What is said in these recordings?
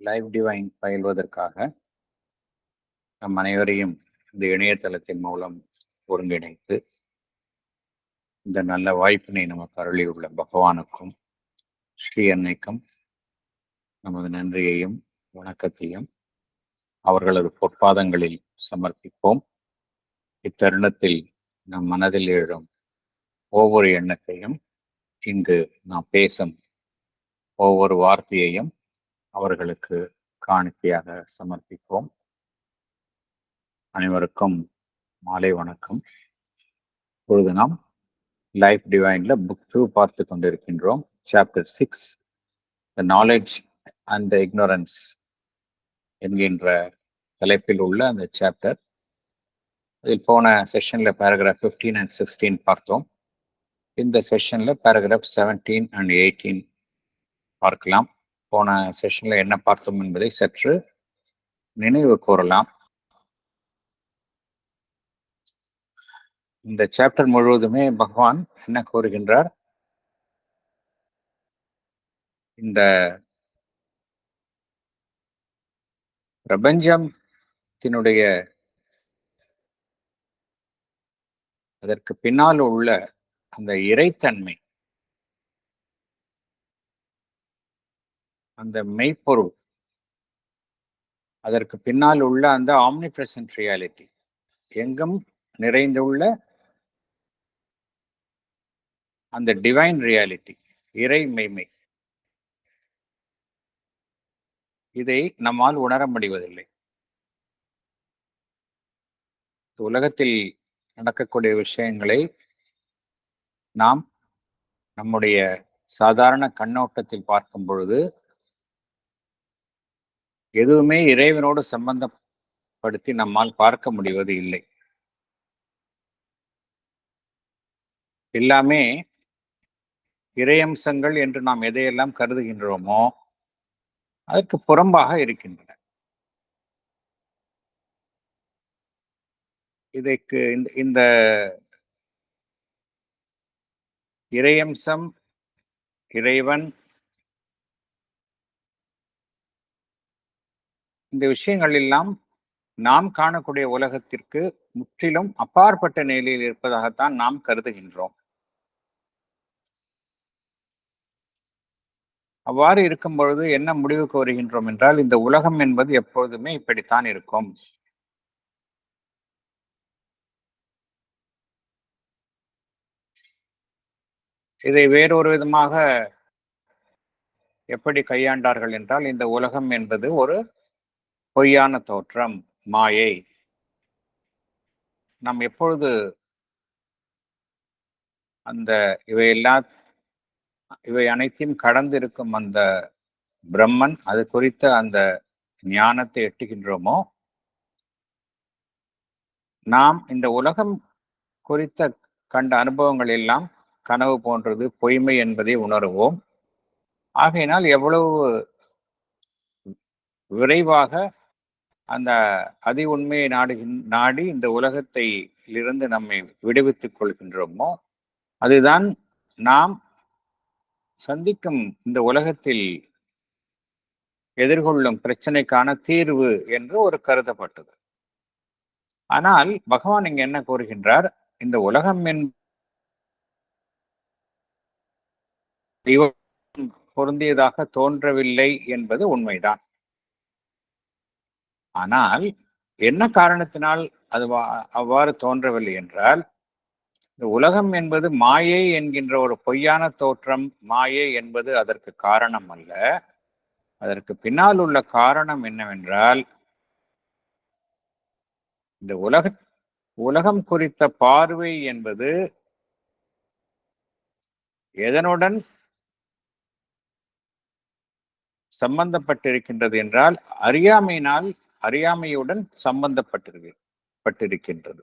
Live divine பயில்வதற்காக நம் அனைவரையும் இந்த இணையதளத்தின் மூலம் ஒருங்கிணைத்து இந்த நல்ல வாய்ப்பினை நமக்கு அருளியுள்ள பகவானுக்கும் ஸ்ரீ அன்னைக்கும் நமது நன்றியையும் வணக்கத்தையும் அவர்களது பொற்பாதங்களில் சமர்ப்பிப்போம். இத்தருணத்தில் நம் மனதில் எழும் ஒவ்வொரு எண்ணத்தையும், இங்கு நாம் பேசும் ஒவ்வொரு வார்த்தையையும் அவர்களுக்கு காணிக்கையாக சமர்ப்பிப்போம். அனைவருக்கும் மாலை வணக்கம். இப்பொழுது நாம் லைஃப் டிவைன்ல புக் 2 பார்த்து கொண்டிருக்கின்றோம். Chapter 6 the knowledge and the ignorance என்கின்ற தலைப்பில் உள்ள அந்த சாப்டர். இதில் போன செஷன்ல பேராகிராஃப் 15 and 16 பார்த்தோம். இந்த செஷன்ல பேராகிராஃப் 17 and 18 பார்க்கலாம். போன செஷன்ல என்ன பார்த்தோம் என்பதை சற்று நினைவு கூறலாம். இந்த சாப்டர் முழுவதுமே பகவான் என்ன கூறுகின்றார்? இந்த பிரபஞ்சத்தினுடைய அதற்கு பின்னால் உள்ள அந்த இறைத்தன்மை, அந்த மெய்ப்பொருள், அதற்கு பின்னால் உள்ள அந்த ஆம்னிப்ரெசன்ட் ரியாலிட்டி, எங்கும் நிறைந்துள்ள அந்த டிவைன் ரியாலிட்டி, இறை மெய்மை, இதை நம்மால் உணர முடிவதில்லை. உலகத்தில் நடக்கக்கூடிய விஷயங்களை நாம் நம்முடைய சாதாரண கண்ணோட்டத்தில் பார்க்கும் பொழுது எதுவுமே இறைவனோடு சம்பந்தப்படுத்தி நம்மால் பார்க்க முடிவது இல்லை. எல்லாமே இறையம்சங்கள் என்று நாம் எதையெல்லாம் கருதுகின்றோமோ அதற்கு புறம்பாக இருக்கின்றன. இதற்கு இந்த இறையம்சம், இறைவன், இந்த விஷயங்கள் எல்லாம் நாம் காணக்கூடிய உலகத்திற்கு முற்றிலும் அப்பாற்பட்ட நிலையில் இருப்பதாகத்தான் நாம் கருதுகின்றோம். அவ்வாறு இருக்கும் பொழுது என்ன முடிவுக்கு வருகின்றோம் என்றால், இந்த உலகம் என்பது எப்பொழுதுமே இப்படித்தான் இருக்கும். இதை வேறொரு விதமாக எப்படி கையாண்டார்கள் என்றால், இந்த உலகம் என்பது ஒரு பொய்யான தோற்றம், மாயை. நாம் எப்பொழுது அந்த இவை அனைத்தையும் கடந்திருக்கும் அந்த பிரம்மன், அது குறித்த அந்த ஞானத்தை எட்டுகின்றோமோ, நாம் இந்த உலகம் குறித்த கண்ட அனுபவங்கள் எல்லாம் கனவு போன்றது, பொய்மை என்பதை உணர்வோம். ஆகையினால் எவ்வளவு விரைவாக அந்த அதி உண்மையை நாடி இந்த உலகத்தை இருந்து நம்மை விடுவித்துக் கொள்கின்றோமோ, அதுதான் நாம் சந்திக்கும் இந்த உலகத்தில் எதிர்கொள்ளும் பிரச்சனைக்கான தீர்வு என்று ஒரு கருதப்பட்டது. ஆனால் பகவான் இங்க என்ன கூறுகின்றார்? இந்த உலகம் பொருந்தியதாக தோன்றவில்லை என்பது உண்மைதான். ஆனால் என்ன காரணத்தினால் அது அவ்வாறு தோன்றவில்லை என்றால், இந்த உலகம் என்பது மாயை என்கின்ற ஒரு பொய்யான தோற்றம். மாயை என்பது அதற்கு காரணம் அல்ல. அதற்கு பின்னால் உள்ள காரணம் என்னவென்றால், இந்த உலகம் குறித்த பார்வை என்பது எதனுடன் சம்பந்தப்பட்டிருக்கின்றது என்றால், அறியாமையுடன் சம்பந்தப்பட்டிருக்கின்றது.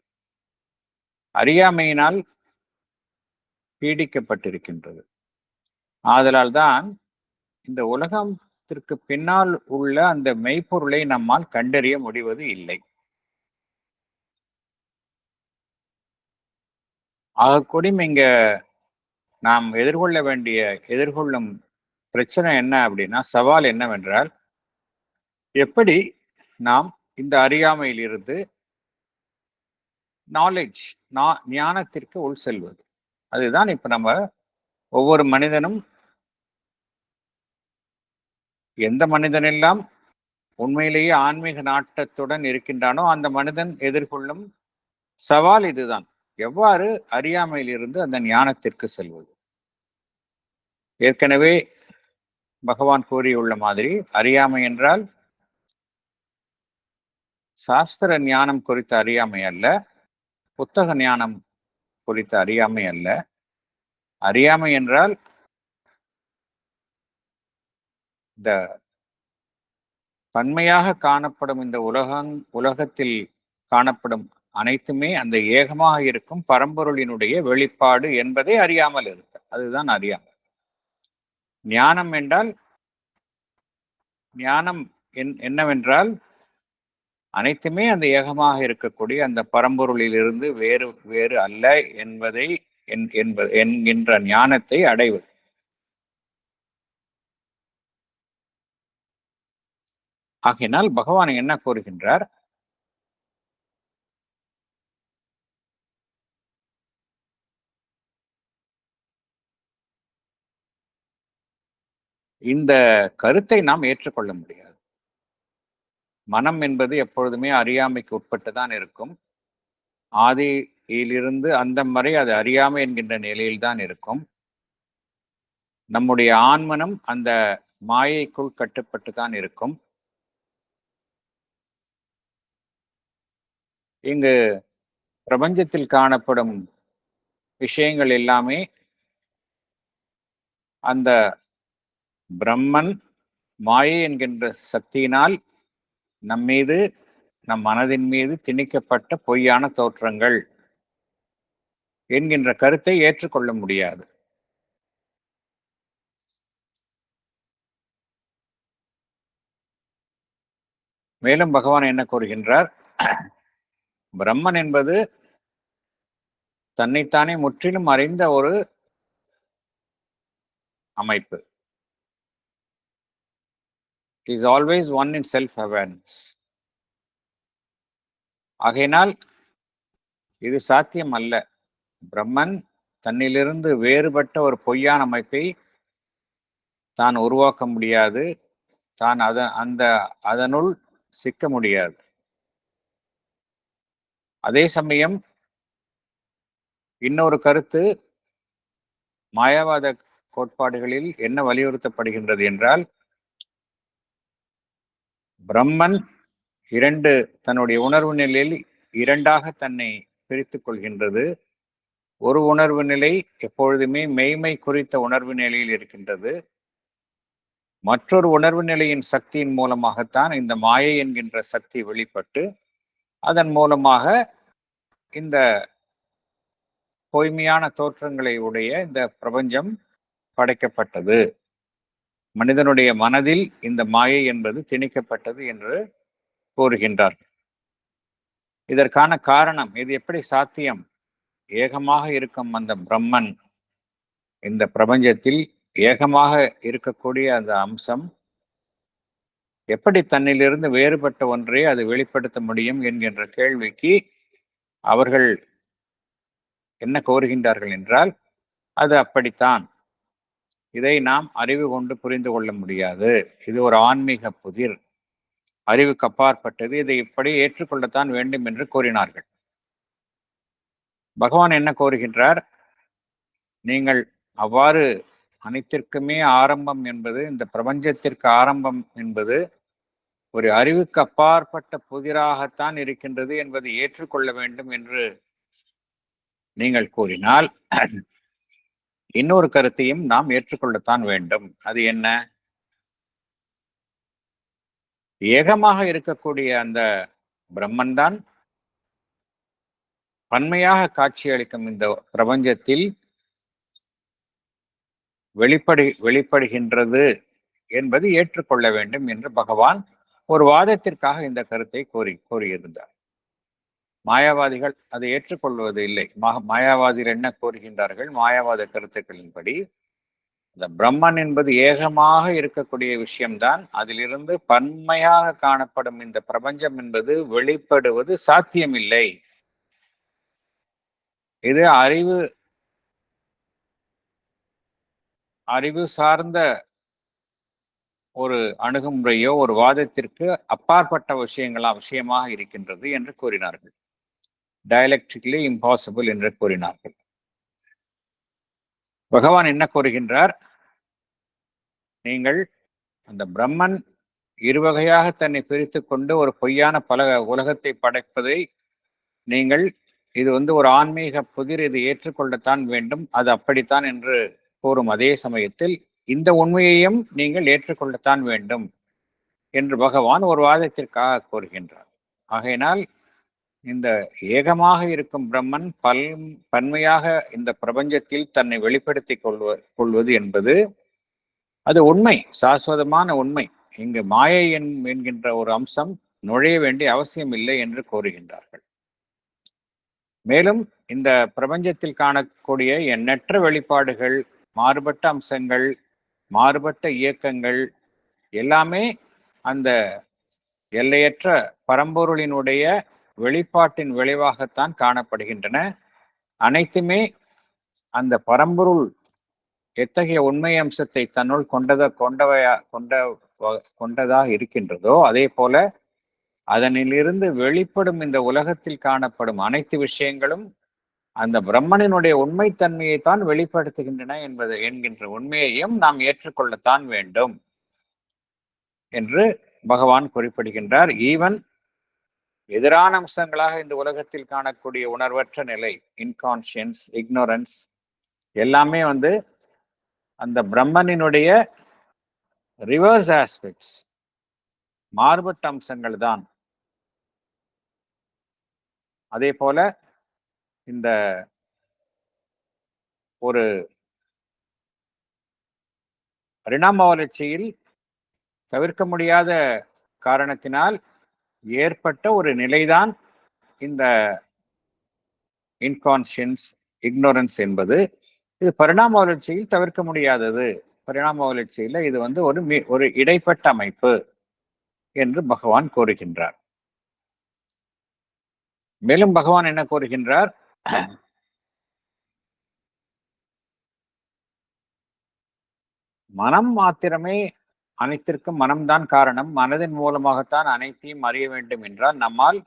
அறியாமையினால் பீடிக்கப்பட்டிருக்கின்றது. ஆதலால் தான் இந்த உலகத்திற்கு பின்னால் உள்ள அந்த மெய்ப்பொருளை நம்மால் கண்டறிய முடிவது இல்லை. ஆகக்கூடி இங்க நாம் எதிர்கொள்ளும் பிரச்சனை என்ன அப்படின்னா, சவால் என்னவென்றால், எப்படி நாம் இந்த அறியாமையிலிருந்து நாலேஜ் ஞானத்திற்கு உள் செல்வது? அதுதான் இப்ப நம்ம ஒவ்வொரு மனிதனும், எந்த மனிதனெல்லாம் உண்மையிலேயே ஆன்மீக நாட்டத்துடன் இருக்கின்றானோ அந்த மனிதன் எதிர்கொள்ளும் சவால் இதுதான். எவ்வாறு அறியாமையிலிருந்து அந்த ஞானத்திற்கு செல்வது? ஏற்கனவே பகவான் கூறியுள்ள மாதிரி, அறியாமை என்றால் சாஸ்திர ஞானம் குறித்த அறியாமை அல்ல, புத்தக ஞானம் குறித்த அறியாமை அல்ல. அறியாமை என்றால் இந்த பன்மையாக காணப்படும் இந்த உலகத்தில் காணப்படும் அனைத்துமே அந்த ஏகமாக இருக்கும் பரம்பொருளினுடைய வெளிப்பாடு என்பதை அறியாமல் இருக்க, அதுதான் அறியாமை. ஞானம் என்றால், ஞானம் என்னவென்றால் அனைத்துமே அந்த ஏகமாக இருக்கக்கூடிய அந்த பரம்பொருளிலிருந்து வேறு வேறு அல்ல என்பதை என்கின்ற ஞானத்தை அடைவது. ஆகையினால் பகவான் என்ன கூறுகின்றார்? இந்த கருத்தை நாம் ஏற்றுக்கொள்ள முடியாது. மனம் என்பது எப்பொழுதுமே அறியாமைக்கு உட்பட்டுதான் இருக்கும். ஆதியிலிருந்து அந்தம் வரை அது அறியாமை என்கின்ற நிலையில்தான் இருக்கும். நம்முடைய ஆன்மனம் அந்த மாயைக்குள் கட்டுப்பட்டு தான் இருக்கும். இங்கு பிரபஞ்சத்தில் காணப்படும் விஷயங்கள் எல்லாமே அந்த பிரம்மன் மாயை என்கின்ற சக்தியினால் நம்மீது, நம் மனதின் மீது திணிக்கப்பட்ட பொய்யான தோற்றங்கள் என்கின்ற கருத்தை ஏற்றுக்கொள்ள முடியாது. மேலும் பகவான் என்ன கூறுகின்றார்? பிரம்மன் என்பது தன்னைத்தானே முற்றிலும் அறிந்த ஒரு அமைப்பு. It is always one in self-awareness. ஆகையினால் இது சாத்தியம் அல்ல. பிரம்மன் தன்னிலிருந்து வேறுபட்ட ஒரு பொய்யான அமைப்பை தான் உருவாக்க முடியாது, தான் அதனுள் சிக்க முடியாது. அதே சமயம் இன்னொரு கருத்து மாயாவாத கோட்பாடுகளில் என்ன வலியுறுத்தப்படுகின்றது என்றால், பிரம்மன் தன்னுடைய உணர்வு நிலையில் இரண்டாக தன்னை பிரித்துக் கொள்கின்றது. ஒரு உணர்வு நிலை எப்பொழுதுமே மெய்மை குறித்த உணர்வு நிலையில் இருக்கின்றது. மற்றொரு உணர்வு நிலையின் சக்தியின் மூலமாகத்தான் இந்த மாயை என்கின்ற சக்தி வெளிப்பட்டு அதன் மூலமாக இந்த பொய்மையான தோற்றங்களை உடைய இந்த பிரபஞ்சம் படைக்கப்பட்டது. மனிதனுடைய மனதில் இந்த மாயை என்பது திணிக்கப்பட்டது என்று கூறுகின்றார். இதற்கான காரணம், இது எப்படி சாத்தியம்? ஏகமாக இருக்கும் அந்த பிரம்மன் இந்த பிரபஞ்சத்தில் ஏகமாக இருக்கக்கூடிய அந்த அம்சம் எப்படி தன்னிலிருந்து வேறுபட்ட ஒன்றை அது வெளிப்படுத்த முடியும் என்கின்ற கேள்விக்கு அவர்கள் என்ன கோருகின்றார்கள் என்றால், அது அப்படித்தான், இதை நாம் அறிவு கொண்டு புரிந்து கொள்ள முடியாது, இது ஒரு ஆன்மீக புதிர், அறிவுக்கு அப்பாற்பட்டது, இதை இப்படி ஏற்றுக்கொள்ளத்தான் வேண்டும் என்று கூறினார்கள். பகவான் என்ன கோருகின்றார்? நீங்கள் அவ்வாறு அனைத்திற்குமே ஆரம்பம் என்பது, இந்த பிரபஞ்சத்திற்கு ஆரம்பம் என்பது ஒரு அறிவுக்கு அப்பாற்பட்ட புதிராகத்தான் இருக்கின்றது என்பதை ஏற்றுக்கொள்ள வேண்டும் என்று நீங்கள் கூறினால், இன்னொரு கருத்தையும் நாம் ஏற்றுக்கொள்ளத்தான் வேண்டும். அது என்ன? ஏகமாக இருக்கக்கூடிய அந்த பிரம்மன் தான் பன்மையாக காட்சியளிக்கும் இந்த பிரபஞ்சத்தில் வெளிப்படுகின்றது என்பது ஏற்றுக்கொள்ள வேண்டும் என்று பகவான் ஒரு வாதத்திற்காக இந்த கருத்தை கூறியிருந்தார். மாயாவாதிகள் அதை ஏற்றுக்கொள்வது இல்லை. மாயாவாதிகள் என்ன கூறுகின்றார்கள்? மாயாவாத கருத்துக்களின்படி இந்த பிரம்மன் என்பது ஏகமாக இருக்கக்கூடிய விஷயம்தான். அதிலிருந்து பன்மையாக காணப்படும் இந்த பிரபஞ்சம் என்பது வெளிப்படுவது சாத்தியமில்லை. இது அறிவு சார்ந்த ஒரு அணுகுமுறையோ ஒரு வாதத்திற்கு அப்பாற்பட்ட விஷயமாக இருக்கின்றது என்று கூறினார்கள். டயலெக்ட்ரிக்கலி இம்பாசிபிள் என்று கூறினார்கள். பகவான் என்ன கூறுகின்றார்? நீங்கள் அந்த பிரம்மன் இருவகையாக தன்னை பிரித்துக் கொண்டு ஒரு பொய்யான பல உலகத்தை படைப்பதை நீங்கள் இது ஒரு ஆன்மீக புதிர், இது ஏற்றுக்கொள்ளத்தான் வேண்டும், அது அப்படித்தான் என்று கூறும் அதே சமயத்தில் இந்த உண்மையையும் நீங்கள் ஏற்றுக்கொள்ளத்தான் வேண்டும் என்று பகவான் ஒரு வாதத்திற்காக கூறுகின்றார். ஆகையினால் இந்த ஏகமாக இருக்கும் பிரம்மன் பன்மையாக இந்த பிரபஞ்சத்தில் தன்னை வெளிப்படுத்திக் கொள்வது என்பது அது உண்மை, சாஸ்வதமான உண்மை. இங்கு மாயை என்கின்ற ஒரு அம்சம் நுழைய வேண்டிய அவசியம் இல்லை என்று கூறுகின்றார்கள். மேலும் இந்த பிரபஞ்சத்தில் காணக்கூடிய எண்ணற்ற வெளிப்பாடுகள், மாறுபட்ட அம்சங்கள், மாறுபட்ட இயக்கங்கள் எல்லாமே அந்த எல்லையற்ற பரம்பொருளினுடைய வெளிப்பாட்டின் விளைவாகத்தான் காணப்படுகின்றன. அனைத்துமே அந்த பரம்பொருள் எத்தகைய உண்மை அம்சத்தை தன்னுள் கொண்டதாக இருக்கின்றதோ அதே போல அதனிலிருந்து வெளிப்படும் இந்த உலகத்தில் காணப்படும் அனைத்து விஷயங்களும் அந்த பிரம்மனினுடைய உண்மைத்தன்மையை தான் வெளிப்படுத்துகின்றன என்கின்ற உண்மையையும் நாம் ஏற்றுக்கொள்ளத்தான் வேண்டும் என்று பகவான் குறிப்பிடுகின்றார். ஈவன் எதிரான அம்சங்களாக இந்த உலகத்தில் காணக்கூடிய உணர்வற்ற நிலை, இன்கான்ஷியன்ஸ், இக்னோரன்ஸ் எல்லாமே அந்த பிரம்மனினுடைய ரிவர்ஸ் ஆஸ்பெக்ட்ஸ், மாறுபட்ட அம்சங்கள் தான். அதே போல இந்த ஒரு பரிணாம வளர்ச்சியில் தவிர்க்க முடியாத காரணத்தினால் ஏற்பட்ட ஒரு நிலைதான் இந்த இன்கான்ஷியன்ஸ், இக்னோரன்ஸ் என்பது. இது பரிணாம வளர்ச்சியில் தவிர்க்க முடியாதது. பரிணாம வளர்ச்சியில் இது ஒரு இடைப்பட்ட அமைப்பு என்று பகவான் கூறுகின்றார். மேலும் பகவான் என்ன கூறுகின்றார்? மனம் மாத்திரமே அனைத்திற்கும் மனம்தான் காரணம், மனதின் மூலமாகத்தான் அனைத்தையும் அறிய வேண்டும் என்றால் நம்மால்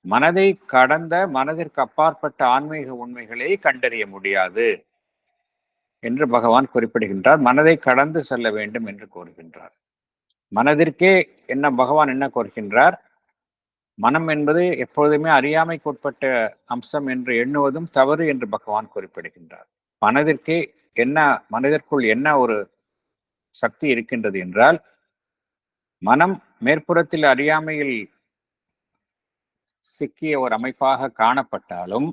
மனதை கடந்த, மனதிற்கு அப்பாற்பட்ட ஆன்மீக உண்மைகளை கண்டறிய முடியாது என்று பகவான் குறிப்பிடுகின்றார். மனதை கடந்து செல்ல வேண்டும் என்று கூறுகின்றார். மனதிற்கே பகவான் என்ன கூறுகின்றார்? மனம் என்பது எப்பொழுதுமே அறியாமைக்குட்பட்ட அம்சம் என்று எண்ணுவதும் தவறு என்று பகவான் குறிப்பிடுகின்றார். மனதிற்குள் என்ன ஒரு சக்தி இருக்கின்றது என்றால், மனம் மேற்புறத்தில் அறியாமையில் சிக்கிய ஒரு அமைப்பாக காணப்பட்டாலும்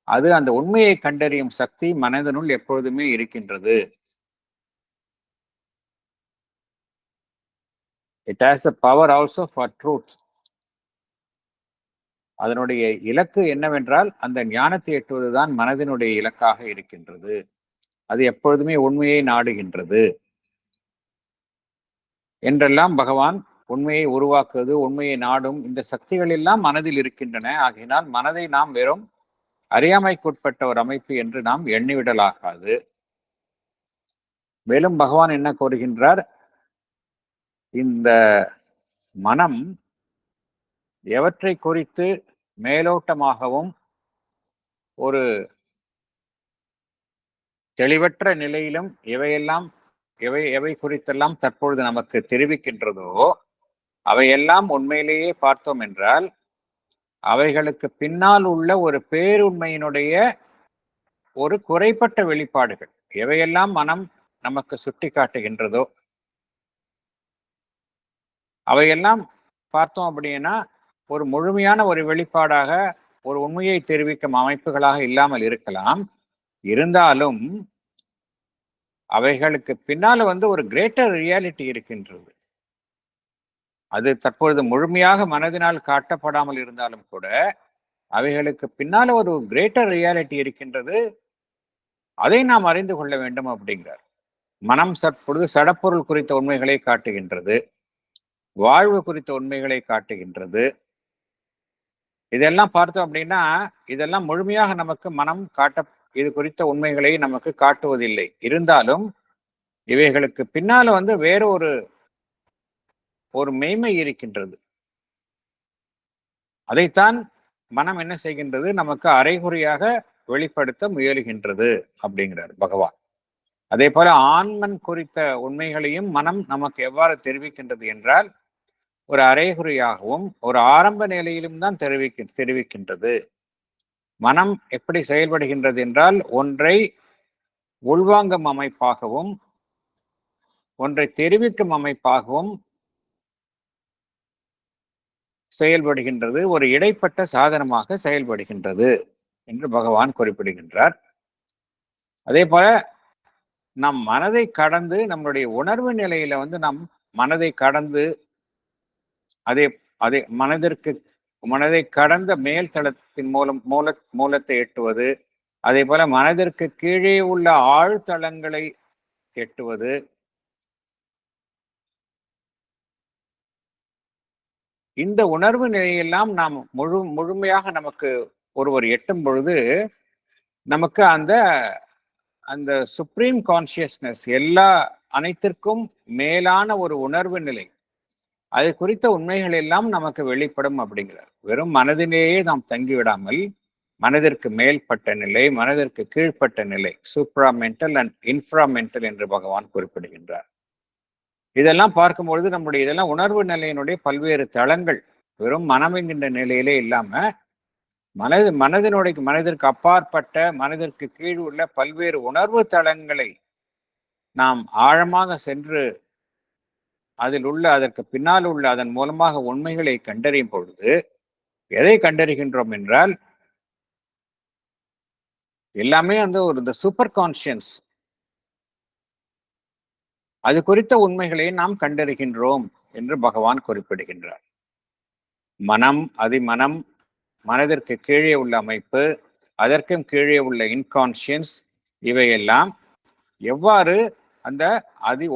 அது அந்த உண்மையை கண்டறியும் சக்தி மனதனுள் எப்பொழுதுமே இருக்கின்றது. It has a power also for truth. அதனுடைய இலக்கு என்னவென்றால் அந்த ஞானத்தை எட்டுவதுதான் மனதினுடைய இலக்காக இருக்கின்றது. அது எப்பொழுதுமே உண்மையை நாடுகின்றது என்றெல்லாம் பகவான் உண்மையை உருவாக்குவது, உண்மையை நாடும் இந்த சக்திகள் எல்லாம் மனதில் இருக்கின்றன. ஆகையினால் மனதை நாம் வெறும் அறியாமைக்குட்பட்ட ஒரு அமைப்பு என்று நாம் எண்ணிவிடலாகாது. மேலும் பகவான் என்ன கூறுகின்றார்? இந்த மனம் எவற்றை குறித்து மேலோட்டமாகவும் ஒரு தெளிவற்ற நிலையிலும் எவை குறித்தெல்லாம் தற்பொழுது நமக்கு தெரிவிக்கின்றதோ அவையெல்லாம் உண்மையிலேயே பார்த்தோம் என்றால் அவைகளுக்கு பின்னால் உள்ள ஒரு பேருண்மையினுடைய ஒரு குறைப்பட்ட வெளிப்பாடுகள். எவையெல்லாம் மனம் நமக்கு சுட்டி காட்டுகின்றதோ அவையெல்லாம் பார்த்தோம் அப்படின்னா ஒரு முழுமையான ஒரு வெளிப்பாடாக, ஒரு உண்மையை தெரிவிக்கும் அமைப்புகளாக இல்லாமல் இருக்கலாம். இருந்தாலும் அவைகளுக்கு பின்னால ஒரு கிரேட்டர் ரியாலிட்டி இருக்கின்றது. அது தற்பொழுது முழுமையாக மனதினால் காட்டப்படாமல் இருந்தாலும் கூட அவைகளுக்கு பின்னால ஒரு கிரேட்டர் ரியாலிட்டி இருக்கின்றது. அதை நாம் அறிந்து கொள்ள வேண்டும் அப்படிங்கிறார். மனம் சற்பொழுது சடப்பொருள் குறித்த உண்மைகளை காட்டுகின்றது, வாழ்வு குறித்த உண்மைகளை காட்டுகின்றது. இதெல்லாம் பார்த்தோம் அப்படின்னா, இதெல்லாம் முழுமையாக நமக்கு மனம் இது குறித்த உண்மைகளை நமக்கு காட்டுவதில்லை. இருந்தாலும் இவைகளுக்கு பின்னால வேற ஒரு மெய்மை இருக்கின்றது. அதைத்தான் மனம் என்ன செய்கின்றது, நமக்கு அரைகுறையாக வெளிப்படுத்த முயலுகின்றது அப்படிங்கிறார் பகவான். அதே போல ஆன்மன் குறித்த உண்மைகளையும் மனம் நமக்கு எவ்வாறு தெரிவிக்கின்றது என்றால், ஒரு அரைகுறையாகவும் ஒரு ஆரம்ப நிலையிலும் தான் தெரிவிக்கின்றது. மனம் எப்படி செயல்படுகின்றது என்றால், ஒன்றை உள்வாங்கும் அமைப்பாகவும் ஒன்றை தெரிவிக்கும் அமைப்பாகவும் செயல்படுகின்றது, ஒரு இடைப்பட்ட சாதனமாக செயல்படுகின்றது என்று பகவான் குறிப்பிடுகின்றார். அதே போல நம் மனதை கடந்து, நம்முடைய உணர்வு நிலையில நம் மனதை கடந்து அதே மனதை கடந்த மேல் தளத்தின் மூலத்தை எட்டுவது, அதே போல மனதிற்கு கீழே உள்ள ஆழ்தளங்களை எட்டுவது, இந்த உணர்வு நிலையெல்லாம் நாம் முழுமையாக நமக்கு ஒருவர் எட்டும் பொழுது நமக்கு அந்த சுப்ரீம் கான்சியஸ்னஸ், அனைத்திற்கும் மேலான ஒரு உணர்வு நிலை, அது குறித்த உண்மைகள் எல்லாம் நமக்கு வெளிப்படும் அப்படிங்கிறார். வெறும் மனதிலேயே நாம் தங்கிவிடாமல், மனதிற்கு மேல்பட்ட நிலை, மனதிற்கு கீழ்ப்பட்ட நிலை, சூப்ராமென்டல் அண்ட் இன்ஃப்ராமென்டல் என்று பகவான் குறிப்பிடுகின்றார். இதெல்லாம் பார்க்கும்பொழுது இதெல்லாம் உணர்வு நிலையினுடைய பல்வேறு தளங்கள். வெறும் மனம் என்கின்ற நிலையிலே இல்லாம மனதிற்கு அப்பாற்பட்ட, மனதிற்கு கீழ் உள்ள பல்வேறு உணர்வு தளங்களை நாம் ஆழமாக சென்று அதற்கு பின்னால் உள்ள அதன் மூலமாக உண்மைகளை கண்டறியும் பொழுது எதை கண்டறிகின்றோம் என்றால், எல்லாமே ஒரு சூப்பர் கான்சியன்ஸ், அது குறித்த உண்மைகளை நாம் கண்டறிகின்றோம் என்று பகவான் குறிப்பிடுகின்றார். மனம், அதிமனம், மனதிற்கு கீழே உள்ள அமைப்பு, அதற்கும் கீழே உள்ள இன்கான்சியன்ஸ், இவையெல்லாம் எவ்வாறு அந்த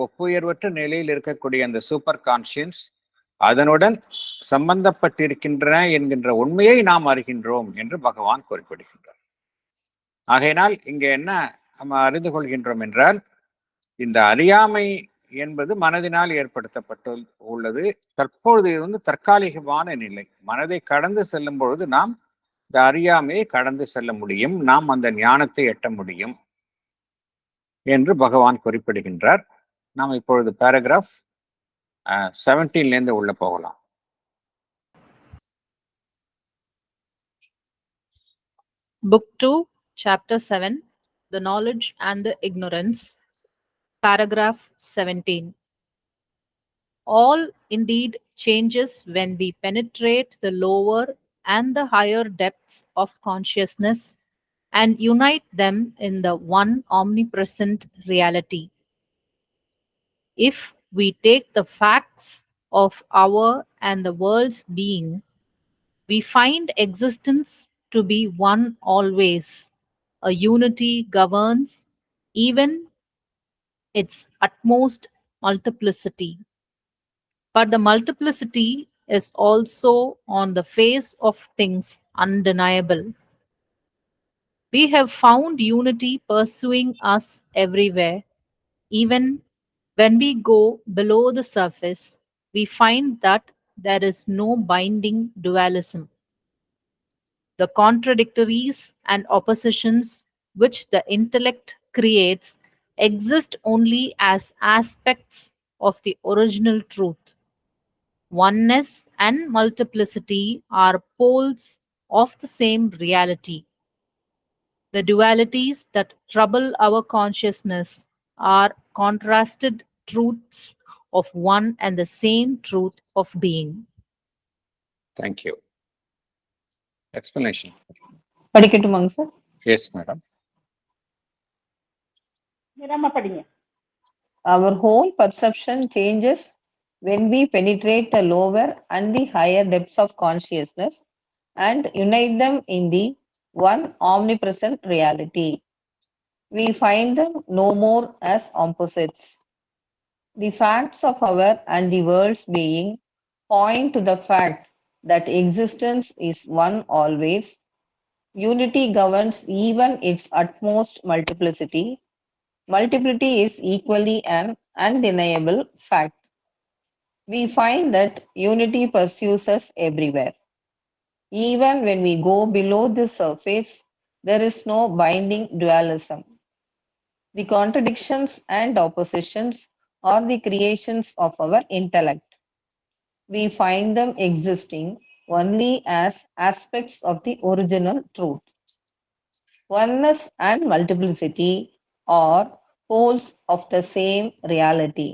ஒப்புயர்வற்ற நிலையில் இருக்கக்கூடிய அந்த சூப்பர் கான்சியன்ஸ் அதனுடன் சம்பந்தப்பட்டிருக்கின்றன என்கின்ற உண்மையை நாம் அறிகின்றோம் என்று பகவான் குறிப்பிடுகின்றார். ஆகையினால் இங்கே என்ன நம்ம அறிந்து கொள்கின்றோம் என்றால், இந்த அறியாமை என்பது மனதினால் ஏற்படுத்தப்பட்டு உள்ளது. தற்பொழுது இது தற்காலிகமான நிலை. மனதை கடந்து செல்லும் பொழுது நாம் இந்த அறியாமையை கடந்து செல்ல முடியும், நாம் அந்த ஞானத்தை எட்ட முடியும் என்று பகவான் குறிப்பிடுகின்றார். நாம் இப்பொழுது பேராகிராஃப் 17 உள்ள போகலாம். Book 2, Chapter 7, The Knowledge and the Ignorance, Paragraph 17. All indeed changes when we penetrate the lower and the higher depths of consciousness and unite them in the one omnipresent reality. If we take the facts of our and the world's being, we find existence to be one always. A unity governs even its utmost multiplicity. But the multiplicity is also on the face of things undeniable. We have found unity pursuing us everywhere. Even when we go below the surface, we find that there is no binding dualism. The contradictories and oppositions which the intellect creates exist only as aspects of the original truth. Oneness and multiplicity are poles of the same reality. The dualities that trouble our consciousness are contrasted truths of one and the same truth of being. Thank you. Explanation. படிக்கட்டுமாங்க sir? Yes, madam. Our whole perception changes when we penetrate the lower and the higher depths of consciousness and unite them in the one omnipresent reality. we find them no more as opposites. The facts of our and the world's being point to the fact that existence is one always. Unity governs even its utmost multiplicity. Multiplicity is equally an undeniable fact. We find that unity pursues us everywhere. Even when we go below the surface, there is no binding dualism. The contradictions and oppositions are the creations of our intellect. We find them existing only as aspects of the original truth. Oneness and multiplicity are poles of the same reality.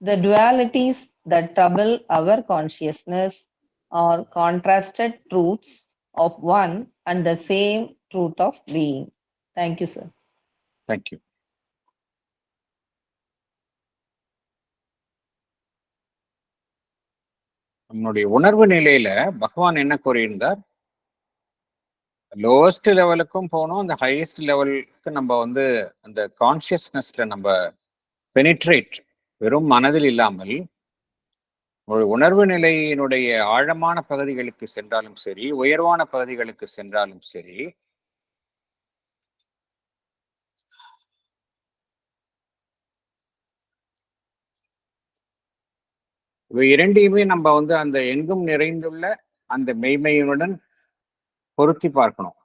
The dualities that trouble our consciousness are contrasted truths of one and the same truth of being. Thank you, sir. Thank you. நம்மளுடைய உணர்வு நிலையில பகவான் என்ன கூறியிருந்தார்? Lowest லெவலுக்கும் போனோம், அந்த highest லெவலுக்கு நம்ம வந்து அந்த கான்சியஸ்னஸ்ல நம்ம பெனிட்ரேட், வெறும் மனதில் இல்லாமல் ஒரு உணர்வு நிலையினுடைய ஆழமான பகுதிகளுக்கு சென்றாலும் சரி, உயர்வான பகுதிகளுக்கு சென்றாலும் சரி, இவை இரண்டையுமே நம்ம வந்து அந்த எங்கும் நிறைந்துள்ள அந்த மெய்மையுடன் பொருத்தி பார்க்கணும்.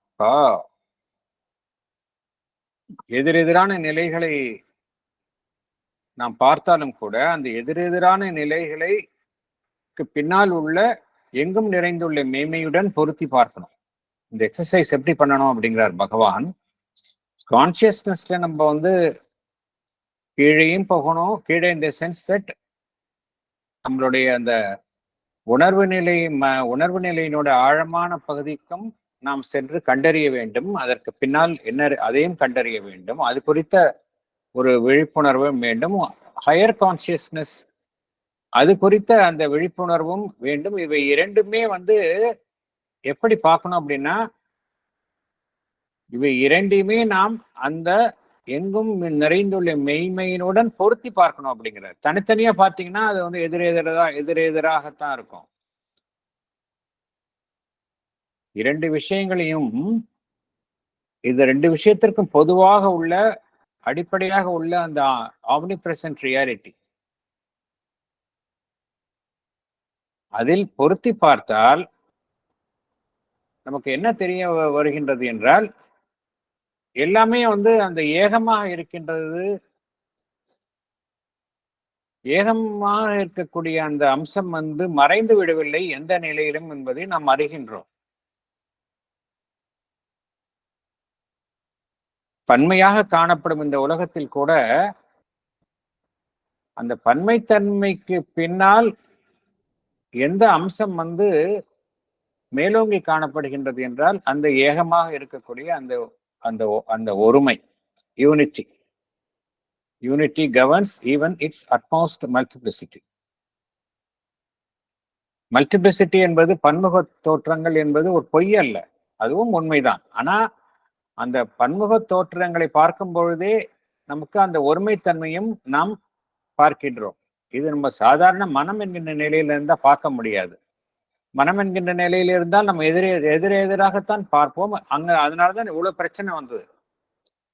எதிரெதிரான நிலைகளை நாம் பார்த்தாலும் கூட அந்த எதிரெதிரான நிலைகளுக்கு பின்னால் உள்ள எங்கும் நிறைந்துள்ள மெய்மையுடன் பொருத்தி பார்க்கணும். இந்த எக்ஸசைஸ் எப்படி பண்ணணும் அப்படிங்கிறார் பகவான். கான்சியஸ்னஸ்ல நம்ம வந்து கீழேயும் போகணும். கீழே இந்த சென்ஸ் செட் நம்மளுடைய அந்த உணர்வு நிலையினோட ஆழமான பகுதிக்கும் நாம் சென்று கண்டறிய வேண்டும். அதற்கு பின்னால் என்ன அதையும் கண்டறிய வேண்டும். அது குறித்த ஒரு விழிப்புணர்வும் வேண்டும். ஹையர் கான்சியஸ்னஸ் அது குறித்த அந்த விழிப்புணர்வும் வேண்டும். இவை இரண்டுமே வந்து எப்படி பார்க்கணும் அப்படின்னா, இவை இரண்டையுமே நாம் அந்த எங்கும் நிறைந்துள்ள மெய்மையினுடன் பொருத்தி பார்க்கணும் அப்படிங்கிறார். தனித்தனியா பார்த்தீங்கன்னா அது வந்து எதிரெதிராகத்தான் இருக்கும். இரண்டு விஷயங்களையும், இது ரெண்டு விஷயத்திற்கும் பொதுவாக உள்ள அடிப்படையாக உள்ள அந்த ஆம்னிபிரசன்ட் ரியாலிட்டி, அதில் பொருத்தி பார்த்தால் நமக்கு என்ன தெரிய வருகின்றது என்றால், எல்லாமே வந்து அந்த ஏகமாக இருக்கின்றது. ஏகமாக இருக்கக்கூடிய அந்த அம்சம் வந்து மறைந்து விடவில்லை எந்த நிலையிலும் என்பதை நாம் அறிகின்றோம். பன்மையாக காணப்படும் இந்த உலகத்தில் கூட அந்த பன்மைத்தன்மைக்கு பின்னால் எந்த அம்சம் வந்து மேலோங்கி காணப்படுகின்றது என்றால் அந்த ஏகமாக இருக்கக்கூடிய அந்த அந்த அந்த ஒருமை, unity. Unity governs even its utmost multiplicity. Multiplicity என்பது பன்முக தோற்றங்கள் என்பது ஒரு பொய் அல்ல, அதுவும் உண்மைதான். ஆனா அந்த பன்முக தோற்றங்களை பார்க்கும் பொழுதே நமக்கு அந்த ஒருமைத்தன்மையும் நாம் பார்க்கின்றோம். இது நம்ம சாதாரண மனம் என்கின்ற நிலையில இருந்தா பார்க்க முடியாது. மனம் என்கின்ற நிலையில இருந்தால் நம்ம எதிரெதிராகத்தான் பார்ப்போம். அதனாலதான் இவ்வளவு பிரச்சனை வந்தது.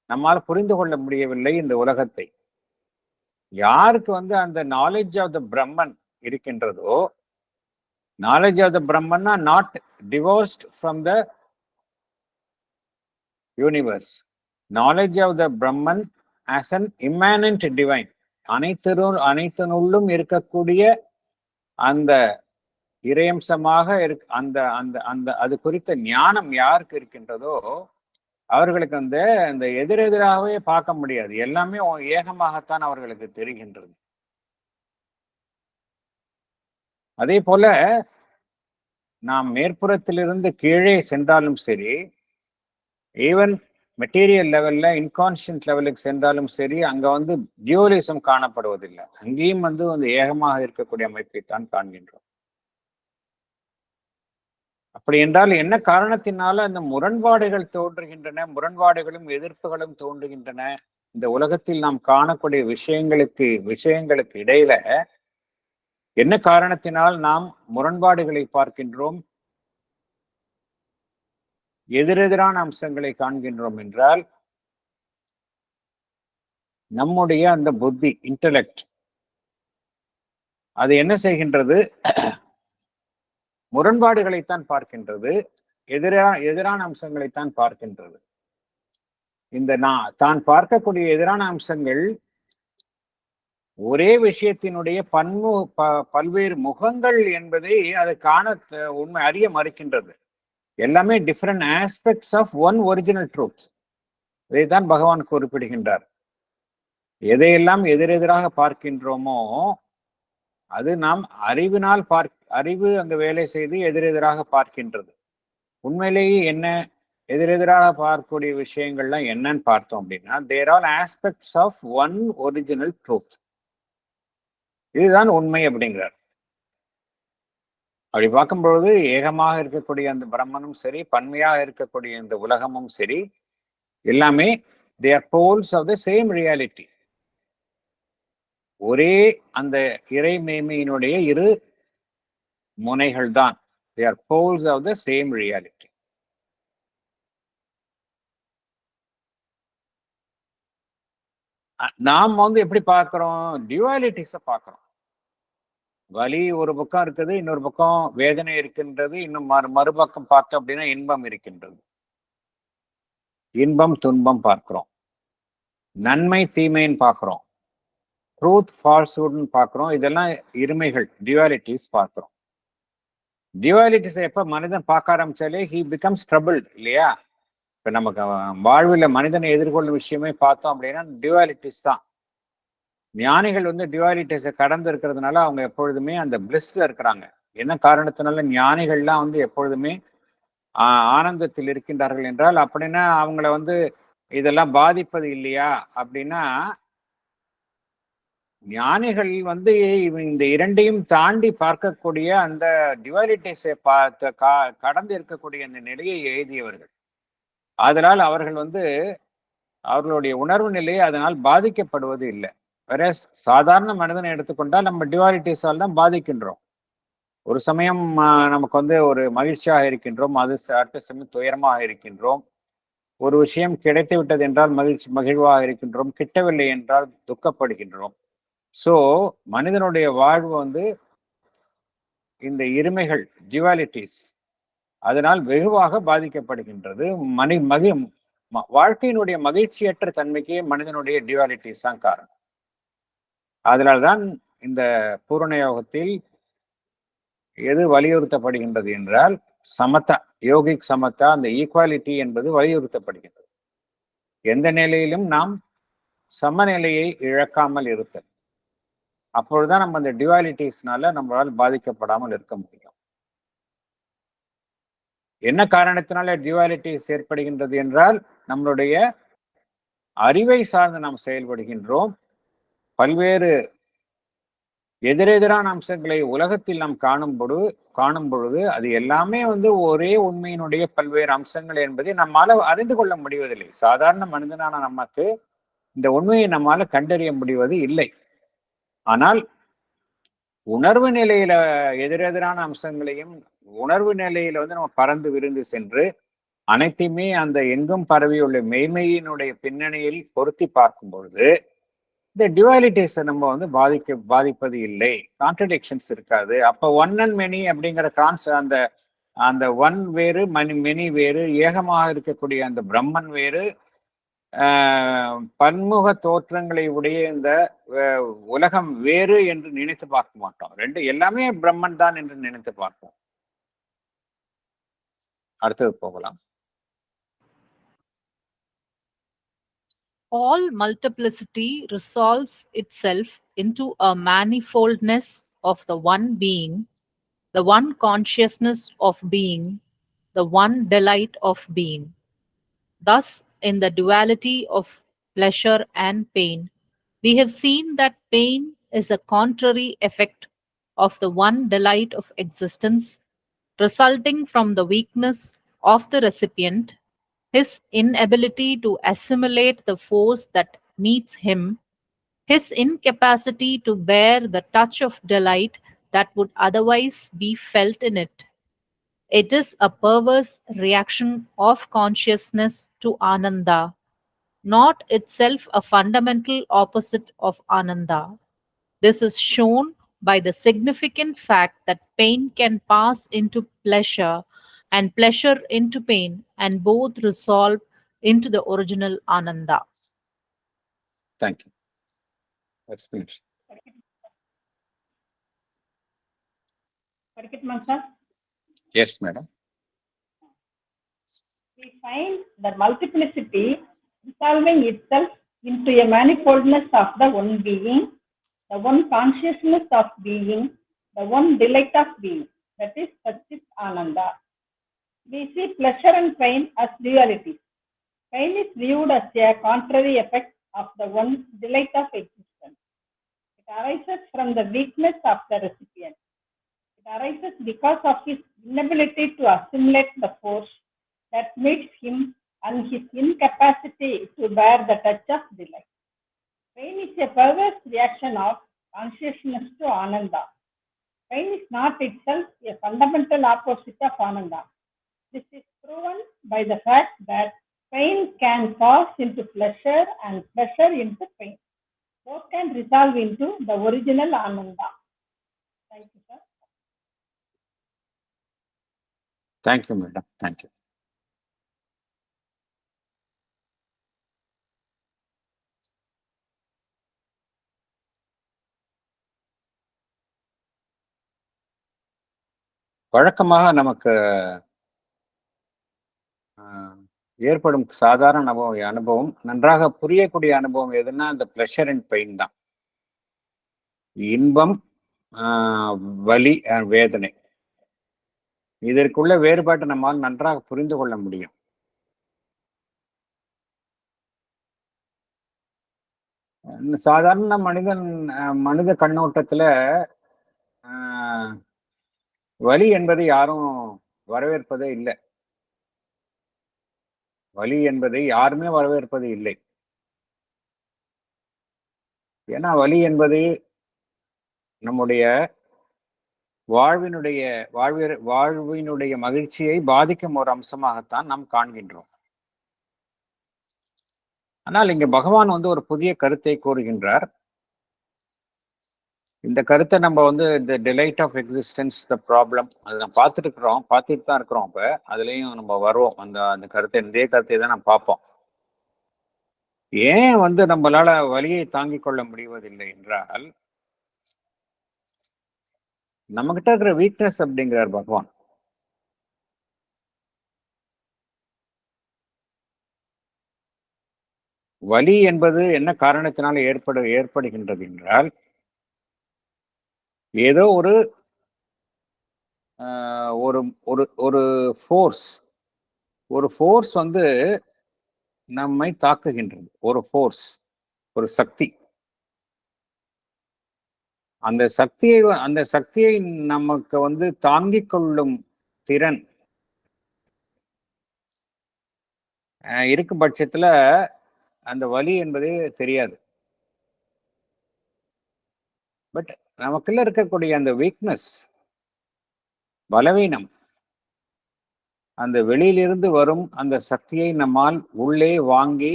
நம்மால் புரிந்து கொள்ள முடியவில்லை இந்த உலகத்தை. யாருக்கு வந்து அந்த நாலேஜ் ஆஃப் த பிரம்மன் இருக்கின்றதோ, நாலேஜ் ஆஃப் த பிரம்மன்னா not divorced from the universe. Knowledge of the Brahman as an immanent divine, அனைத்தினுள்ளும் இருக்கக்கூடிய அந்த இறையம்சமாக அந்த அந்த அந்த அது குறித்த ஞானம் யாருக்கு இருக்கின்றதோ அவர்களுக்கு அந்த எதிரெதிராகவே பார்க்க முடியாது. எல்லாமே ஏகமாகத்தான் அவர்களுக்கு தெரிகின்றது. அதே போல நாம் மேற்புறத்திலிருந்து கீழே சென்றாலும் சரி, ஈவன் மெட்டீரியல் லெவல்ல இன்கான்ஷியன்ட் லெவலுக்கு சென்றாலும் சரி, அங்க வந்து டியூவலிசம் காணப்படுவதில்லை. அங்கேயும் வந்து ஏகமாக இருக்கக்கூடிய அமைப்பைத்தான் காண்கின்றோம். அப்படி என்றால் என்ன காரணத்தினால அந்த முரண்பாடுகள் தோன்றுகின்றன, முரண்பாடுகளும் எதிர்ப்புகளும் தோன்றுகின்றன? இந்த உலகத்தில் நாம் காணக்கூடிய விஷயங்களுக்கு இடையில என்ன காரணத்தினால் நாம் முரண்பாடுகளை பார்க்கின்றோம், எதிரெதிரான அம்சங்களை காண்கின்றோம் என்றால், நம்முடைய அந்த புத்தி, இன்டலெக்ட், அது என்ன செய்கின்றது? முரண்பாடுகளைத்தான் பார்க்கின்றது, எதிரான அம்சங்களைத்தான் பார்க்கின்றது. இந்த தான் பார்க்கக்கூடிய எதிரான அம்சங்கள் ஒரே விஷயத்தினுடைய பல்வேறு முகங்கள் என்பதை அது காண உண்மை அறிய மறுக்கின்றது. எல்லாமே different aspects of one original truth. இதைத்தான் பகவான் குறிப்பிடுகின்றார். எதையெல்லாம் எதிரெதிராக பார்க்கின்றோமோ அது நாம் அறிவினால் அறிவு அங்கு வேலை செய்து எதிரெதிராக பார்க்கின்றது. உண்மையிலேயே என்ன எதிரெதிராக பார்க்கக்கூடிய விஷயங்கள்லாம் என்னன்னு பார்த்தோம் அப்படின்னா, they're all aspects of one original truth. இதுதான் உண்மை அப்படிங்கிறார். அப்படி பார்க்கும்பொழுது ஏகமாக இருக்கக்கூடிய அந்த பிரம்மனும் சரி, பன்மையாக இருக்கக்கூடிய இந்த உலகமும் சரி, எல்லாமே they are poles of the same reality. ஒரே அந்த இறை மேன்மையினுடைய இரு முனைகள் தான். they are poles of the same reality. நாம் எப்படி பார்க்கிறோம்? டியூவாலிட்டிஸ பார்க்கிறோம். வலி ஒரு பக்கம் இருக்குது, இன்னொரு பக்கம் வேதனை இருக்கின்றது, இன்னும் மறுபக்கம் பார்த்தோம் அப்படின்னா இன்பம் இருக்கின்றது. இன்பம் துன்பம் பார்க்கிறோம், நன்மை தீமைன்னு பார்க்கிறோம், ட்ரூத் ஃபால்ஸ்ஹுட்னு பார்க்கிறோம். இதெல்லாம் இருமைகள், டியூவாலிட்டிஸ் பார்க்கிறோம். டியூவாலிட்டிஸ் எப்ப மனிதன் பார்க்க ஆரம்பிச்சாலே he becomes troubled, இல்லையா? இப்ப நமக்கு வாழ்வில் மனிதனை எதிர்கொள்ளும் விஷயமே பார்த்தோம் அப்படின்னா டியூவாலிட்டிஸ் தான். ஞானிகள் டியூவாலிட்டிஸை கடந்து இருக்கிறதுனால அவங்க எப்பொழுதுமே அந்த பிளிஸ்ல இருக்கிறாங்க. என்ன காரணத்தினால ஞானிகள்லாம் எப்பொழுதுமே ஆனந்தத்தில் இருக்கின்றார்கள் என்றால், அப்படின்னா அவங்கள இதெல்லாம் பாதிப்பது இல்லையா அப்படின்னா, ஞானிகள் இந்த இரண்டையும் தாண்டி பார்க்கக்கூடிய அந்த டியூவாலிட்டிஸை கடந்து இருக்கக்கூடிய அந்த நிலையை எழுதியவர்கள். அதனால் அவர்கள் அவர்களுடைய உணர்வு நிலையை அதனால் பாதிக்கப்படுவது இல்லை. வேற சாதாரண மனிதனை எடுத்துக்கொண்டால் நம்ம டியூவாலிட்டிஸால் தான் பாதிக்கின்றோம். ஒரு சமயம் நமக்கு ஒரு மகிழ்ச்சியாக இருக்கின்றோம், அது அடுத்த சமயம் துயரமாக இருக்கின்றோம். ஒரு விஷயம் கிடைத்து விட்டது என்றால் மகிழ்வாக இருக்கின்றோம், கிட்டவில்லை என்றால் துக்கப்படுகின்றோம். ஸோ மனிதனுடைய வாழ்வு இந்த இருமைகள், டியூவாலிட்டிஸ், அதனால் வெகுவாக பாதிக்கப்படுகின்றது. வாழ்க்கையினுடைய மகிழ்ச்சியற்ற தன்மைக்கு மனிதனுடைய டியூவாலிட்டிஸ் தான் காரணம். அதனால்தான் இந்த பூரண யோகத்தில் எது வலியுறுத்தப்படுகின்றது என்றால் சமத்தா, யோகிக் சமத்தா, அந்த ஈக்குவாலிட்டி என்பது வலியுறுத்தப்படுகின்றது. எந்த நிலையிலும் நாம் சமநிலையை இழக்காமல் இருத்தல். அப்பொழுதுதான் நம்ம அந்த டியூவாலிட்டிஸ்னால நம்மளால் பாதிக்கப்படாமல் இருக்க முடியும். என்ன காரணத்தினால டியூவாலிட்டிஸ் ஏற்படுகின்றது என்றால், நம்மளுடைய அறிவை சார்ந்து நாம் செயல்படுகின்றோம். பல்வேறு எதிரெதிரான அம்சங்களை உலகத்தில் நாம் காணும் பொழுது அது எல்லாமே ஒரே உண்மையினுடைய பல்வேறு அம்சங்கள் என்பதை நம்மால அறிந்து கொள்ள முடிவதில்லை. சாதாரண மனிதனான நமக்கு இந்த உண்மையை நம்மால கண்டறிய முடிவது இல்லை. ஆனால் உணர்வு நிலையில எதிரெதிரான அம்சங்களையும் உணர்வு நிலையில நம்ம பறந்து விருந்து சென்று அனைத்தையுமே அந்த எங்கும் பரவியுள்ள மெய்மையினுடைய பின்னணியில் பொருத்தி பார்க்கும் பொழுது இந்த டியூவாலிட்டிஸை நம்ம பாதிப்பது இல்லை, கான்ட்ரடிக்ஷன்ஸ் இருக்காது. அப்ப ஒன் அண்ட் மெனி அப்படிங்கிற அந்த ஒன் வேறு, மெனி வேறு, ஏகமாக இருக்கக்கூடிய அந்த பிரம்மன் வேறு, பன்முக தோற்றங்களை உடைய இந்த உலகம் வேறு என்று நினைத்து பார்க்க மாட்டோம். எல்லாமே பிரம்மன் தான் என்று நினைத்து பார்ப்போம். அடுத்தது போகலாம். All multiplicity resolves itself into a manifoldness of the one being, the one consciousness of being, the one delight of being. Thus, in the duality of pleasure and pain, we have seen that pain is a contrary effect of the one delight of existence, resulting from the weakness of the recipient, his inability to assimilate the force that meets him, his incapacity to bear the touch of delight that would otherwise be felt in it. It is a perverse reaction of consciousness to Ananda, not itself a fundamental opposite of Ananda. This is shown by the significant fact that pain can pass into pleasure and pleasure into pain, and both resolve into the original Ananda. Thank you. Let's finish. Sir? Yes, madam. We find the multiplicity resolving itself into a manifoldness of the one being, the one consciousness of being, the one delight of being, that is Satchit Ananda. We see pleasure and pain as dualities. Pain is viewed as a contrary effect of the one delight of existence. It arises from the weakness of the recipient. It arises because of his inability to assimilate the force that meets him and his incapacity to bear the touch of delight. Pain is a perverse reaction of consciousness to Ananda. Pain is not itself a fundamental opposite of Ananda. This is proven by the fact that pain can pass into pleasure and pleasure into pain. Both can resolve into the original Ananda. Thank you, sir. Thank you, madam. Thank you. வழக்கமாக நமக்கு ஏற்படும் சாதாரண அனுபவம் நன்றாக புரியக்கூடிய அனுபவம் எதுன்னா இந்த பிளஷர் அண்ட் பெயின் தான். இன்பம், வலி, வேதனை, இதற்குள்ள வேறுபாட்டை நம்மால் நன்றாக புரிந்து கொள்ள முடியும். சாதாரண மனித கண்ணோட்டத்துல வலி என்பதை யாரும் வரவேற்பதே இல்லை. வலி என்பதை யாருமே வரவேற்பது இல்லை. ஏன்னா வலி என்பது நம்முடைய வாழ்வினுடைய மகிழ்ச்சியை பாதிக்கும் ஒரு அம்சமாகத்தான் நாம் காண்கின்றோம். ஆனால் இங்க பகவான் ஒரு புதிய கருத்தை கூறுகின்றார். இந்த கருத்தை நம்ம இந்த delight of existence the problem அதை நம்ம பார்த்துட்டு தான் இருக்கிறோம். இப்ப அதுலயும் நம்ம வருவோம். அந்த கருத்தை, இதே கருத்தை தான் நம்ம பார்ப்போம். ஏன் நம்மளால வலியை தாங்கிக் கொள்ள முடிவதில்லை என்றால், நம்ம கிட்ட இருக்கிற வீக்னஸ் அப்படிங்கிறார் பகவான். வலி என்பது என்ன காரணத்தினால ஏற்படுகின்றது என்றால், ஏதோ ஒரு ஃபோர்ஸ் நம்மை தாக்குகின்றது. ஒரு சக்தி. அந்த சக்தியை நமக்கு தாங்கிக் கொள்ளும் திறன் இருக்கும் பட்சத்துல அந்த வலி என்பதே தெரியாது. பட் நமக்குள்ள இருக்கக்கூடிய அந்த வீக்னஸ், பலவீனம், அந்த வெளியிலிருந்து வரும் அந்த சக்தியை நம்மால் உள்ளே வாங்கி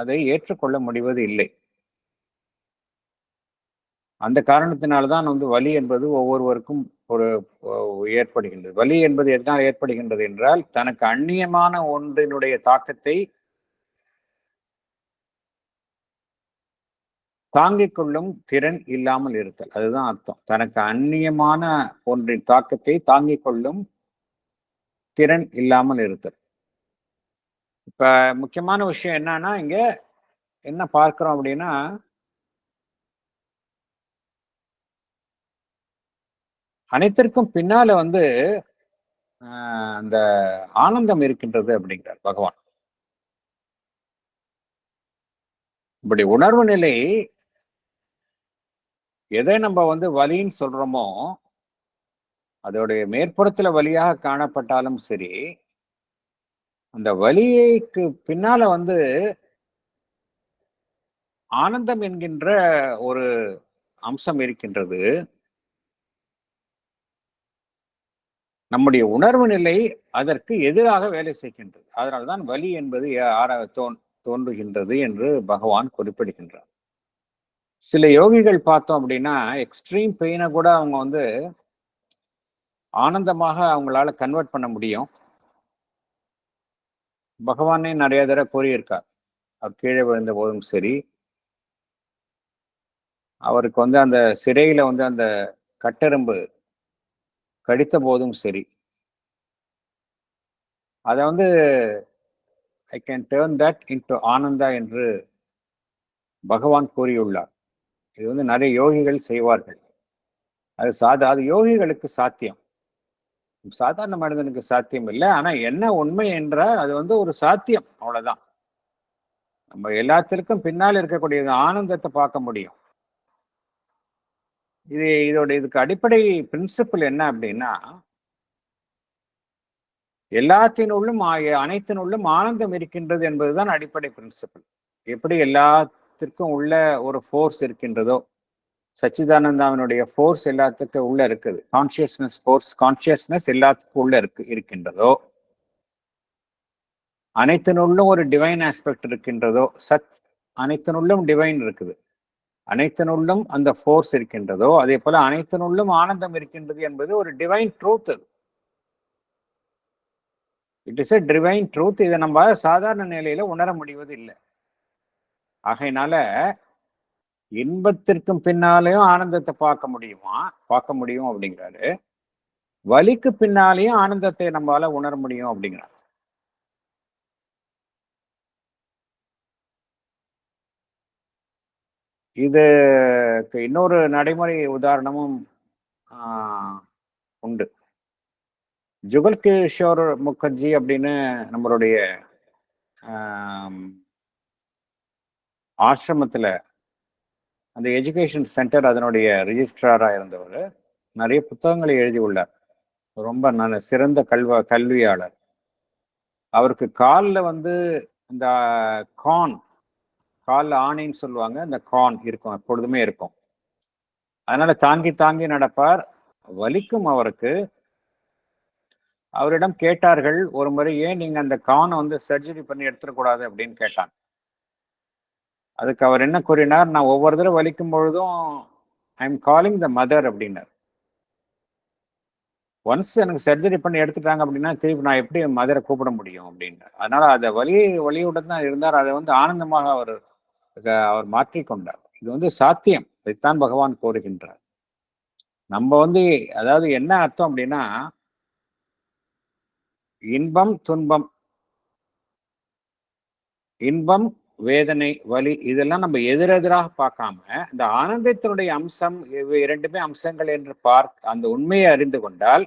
அதை ஏற்றுக்கொள்ள முடிவது இல்லை. அந்த காரணத்தினால்தான் வலி என்பது ஒவ்வொருவருக்கும் ஏற்படுகின்றது. வலி என்பது எதனால் ஏற்படுகின்றது என்றால், தனக்கு அந்நியமான ஒன்றினுடைய தாக்கத்தை தாங்கிக் கொள்ளும் திறன் இல்லாமல் இருத்தல். அதுதான் அர்த்தம். தனக்கு அந்நியமான ஒன்றின் தாக்கத்தை தாங்கிக் கொள்ளும் திறன் இல்லாமல் இருத்தல். இப்ப முக்கியமான விஷயம் என்னன்னா, இங்க என்ன பார்க்கிறோம் அப்படின்னா, அனைத்திற்கும் பின்னால அந்த ஆனந்தம் இருக்கின்றது அப்படிங்கிறார் பகவான். இப்படி உணர்வு நிலை எதை நம்ம வலின்னு சொல்றோமோ, அதோடைய மேற்புறத்துல வலியாக காணப்பட்டாலும் சரி, அந்த வலிக்கு பின்னால வந்து ஆனந்தம் என்கின்ற ஒரு அம்சம் இருக்கின்றது. நம்முடைய உணர்வு நிலை அதற்கு எதிராக வேலை செய்கின்றது. அதனால்தான் வலி என்பது தோன்றுகின்றது என்று பகவான் குறிப்பிடுகின்றார். சில யோகிகள் பார்த்தோம் அப்படின்னா எக்ஸ்ட்ரீம் பெயினை கூட அவங்க வந்து ஆனந்தமாக அவங்களால கன்வெர்ட் பண்ண முடியும். பகவானே நிறைய தடவை கூறியிருக்கார். அவர் கீழே விழுந்த போதும் சரி, அவருக்கு வந்து அந்த சிறையில வந்து அந்த கட்டெரும்பு கடித்த போதும் சரி, அதை வந்து I can turn that into Ananda என்று பகவான் கூறியுள்ளார். இது வந்து நிறைய யோகிகள் செய்வார்கள். அது யோகிகளுக்கு சாத்தியம், சாதாரண மனிதனுக்கு சாத்தியம் இல்லை. ஆனா என்ன உண்மை என்றால் அது வந்து ஒரு சாத்தியம், அவ்வளவுதான். நம்ம எல்லாத்திற்கும் பின்னால் இருக்கக்கூடிய ஆனந்தத்தை பார்க்க முடியும். இதுக்கு அடிப்படை பிரின்சிபிள் என்ன அப்படின்னா, எல்லாத்தினுள்ளும் அனைத்தினுள்ளும் ஆனந்தம் இருக்கின்றது என்பதுதான் அடிப்படை பிரின்சிபிள். எப்படி எல்லாத்திற்கும் உள்ள ஒரு ஃபோர்ஸ் இருக்கின்றதோ, சச்சிதானந்தாவினுடைய ஃபோர்ஸ் எல்லாத்துக்கும் உள்ள இருக்குது, கான்சியஸ்னஸ் ஃபோர்ஸ், கான்சியஸ்னஸ் எல்லாத்துக்கும் உள்ள இருக்கின்றதோ, அனைத்தினுள்ளும் ஒரு டிவைன் ஆஸ்பெக்ட் இருக்கின்றதோ, சத் அனைத்தினுள்ளும் டிவைன் இருக்குது, அனைத்தினுள்ளும் அந்த ஃபோர்ஸ் இருக்கின்றதோ, அதே போல அனைத்தினுள்ளும் ஆனந்தம் இருக்கின்றது என்பது ஒரு டிவைன் ட்ரூத். அது it is a divine truth. இதை நம்ம சாதாரண நிலையில உணர முடிவது இல்லை. ஆகையினால இன்பத்திற்கும் பின்னாலேயும் ஆனந்தத்தை பார்க்க முடியும் அப்படிங்கிறாரு. வலிக்கு பின்னாலேயும் ஆனந்தத்தை நம்மளால உணர முடியும் அப்படிங்கிறார். இதுக்கு இன்னொரு நடைமுறை உதாரணமும் உண்டு. ஜுகல் கிஷோர் முகர்ஜி அப்படின்னு நம்மளுடைய ஆசிரமத்துல அந்த எஜுகேஷன் சென்டர் அதனுடைய ரிஜிஸ்ட்ராரா இருந்தவர் நிறைய புத்தகங்களை எழுதியுள்ளார். ரொம்ப சிறந்த கல்வியாளர். அவருக்கு காலில் வந்து இந்த காலில் ஆணின்னு சொல்லுவாங்க, இந்த கான் இருக்கும், எப்பொழுதுமே இருக்கும். அதனால தாங்கி தாங்கி நடப்பார். வலிக்கும் அவருக்கு. அவரிடம் கேட்டார்கள் ஒரு முறை, ஏன் நீங்க அந்த கானை வந்து சர்ஜரி பண்ணி எடுத்துடக்கூடாது அப்படின்னு கேட்டாங்க. அதுக்கு அவர் என்ன கூறினார், நான் ஒவ்வொரு தடவை வலிக்கும் பொழுதும் I am calling the mother அப்படின்னார். ஒன்ஸ் எனக்கு சர்ஜரி பண்ணி எடுத்துட்டாங்க அப்படின்னா திருப்பி நான் எப்படி மதரை கூப்பிட முடியும் அப்படின்னார். அதனால அதை வலியுடன் தான் இருந்தார். அதை வந்து ஆனந்தமாக அவர் மாற்றிக்கொண்டார். இது வந்து சாத்தியம். இதைத்தான் பகவான் கோருகின்றார். நம்ம வந்து அதாவது என்ன அர்த்தம் அப்படின்னா, இன்பம் துன்பம், இன்பம் வேதனை வலி இதெல்லாம் நம்ம எதிரெதிராக பார்க்காம இந்த ஆனந்தத்தினுடைய அம்சம் இரண்டுமே அம்சங்கள் என்று அந்த உண்மையை அறிந்து கொண்டால்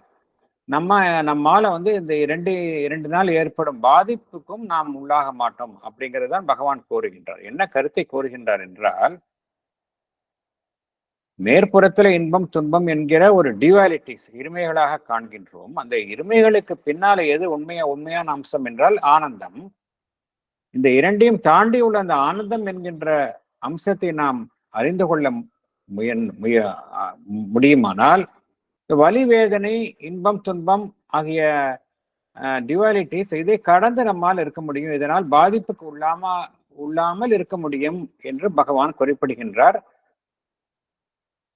நம்மால வந்து இந்த இரண்டு நாள் ஏற்படும் பாதிப்புக்கும் நாம் உள்ளாக மாட்டோம் அப்படிங்கிறது தான் பகவான் கோருகின்றார். என்ன கருத்தை கோருகின்றார் என்றால், மேற்புறத்துல இன்பம் துன்பம் என்கிற ஒரு டியூவாலிட்டிஸ் இருமைகளாக காண்கின்றோம். அந்த இருமைகளுக்கு பின்னால எது உண்மையான அம்சம் என்றால் ஆனந்தம். இந்த இரண்டையும் தாண்டி உள்ள அந்த ஆனந்தம் என்கின்ற அம்சத்தை நாம் அறிந்து கொள்ள முடியுமானால் வலி வேதனை இன்பம் துன்பம் ஆகிய டியூவாலிட்டிஸ் இதை கடந்து நம்மால் இருக்க முடியும். இதனால் பாதிப்புக்கு உள்ளாமல் இருக்க முடியும் என்று பகவான் குறிப்பிடுகின்றார்.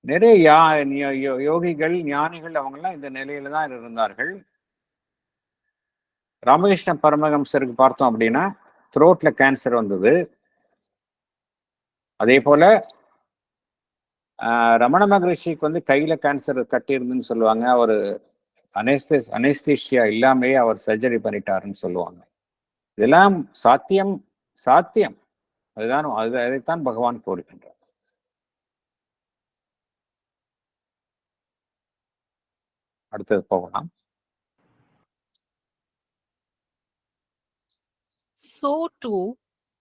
நிறைய யோகிகள் ஞானிகள் அவங்கெல்லாம் இந்த நிலையில தான் இருந்தார்கள். ராமகிருஷ்ண பரமஹம்சருக்கு பார்த்தோம் அப்படின்னா த்ரோட்ல கேன்சர் வந்தது. அதே போல ரமண மகரிஷிக்கு வந்து கையில கேன்சர் கட்டி இருந்துன்னு சொல்லுவாங்க. அவர் அனேஸ்தீஷியா இல்லாமையே அவர் சர்ஜரி பண்ணிட்டாருன்னு சொல்லுவாங்க. இதெல்லாம் சாத்தியம். அதைத்தான் பகவான் கோருகின்றார். அடுத்தது போகலாம். So too,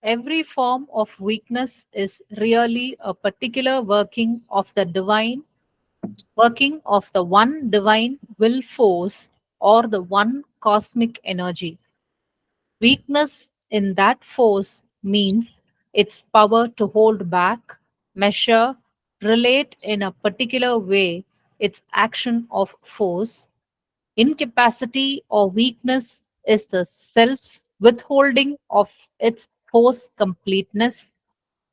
every form of weakness is really a particular working of the divine working of the one divine will force or the one cosmic energy. Weakness in that force means its power to hold back, measure, relate in a particular way its action of force. Incapacity or weakness is the self's withholding of its force completeness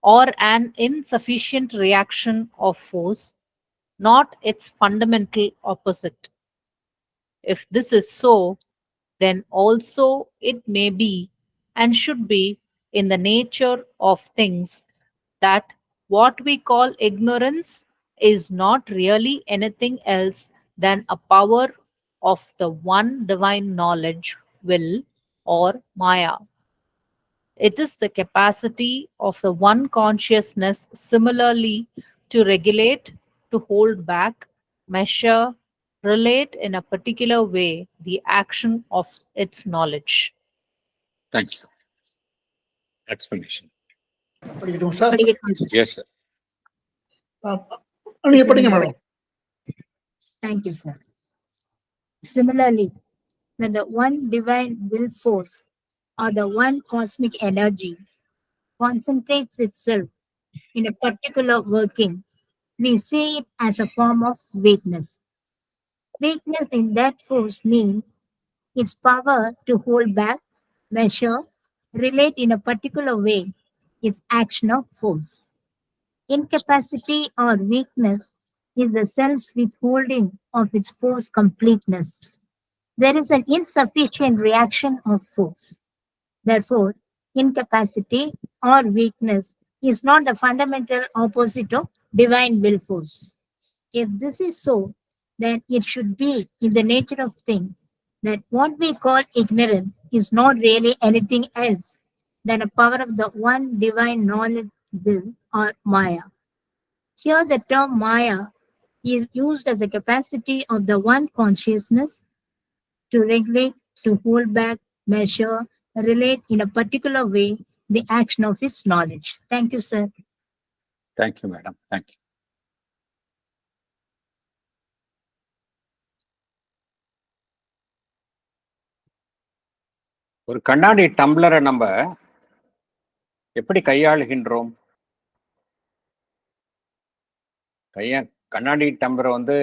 or an insufficient reaction of force, not its fundamental opposite. If this is so, then also it may be and should be in the nature of things that what we call ignorance is not really anything else than a power of the one divine knowledge, will, or Maya. It is the capacity of the one consciousness similarly to regulate, to hold back, measure, relate in a particular way the action of its knowledge. Thank you. Explanation. படிக்கட்டும் sir? Yes, sir. நீங்க படிங்க madam. Thank you, sir. Similarly, when the one divine will force or the one cosmic energy concentrates itself in a particular working, we see it as a form of weakness. Weakness in that force means its power to hold back, measure, relate in a particular way its action of force. Incapacity or weakness is the self's withholding of its force completeness. There is an insufficient reaction of force. Therefore, incapacity or weakness is not the fundamental opposite of divine will force. If this is so, then it should be in the nature of things that what we call ignorance is not really anything else than a power of the one divine knowledge will or Maya. Here, the term Maya is used as the capacity of the one consciousness to regulate, to hold back, measure, relate in a particular way the action of its knowledge. Thank you, sir. Thank you, madam. Thank you. ஒரு கண்ணாடி டம்ளரை நம்ம எப்படி கையாளுகின்றோம்? கண்ணாடி டம்ளரை வந்து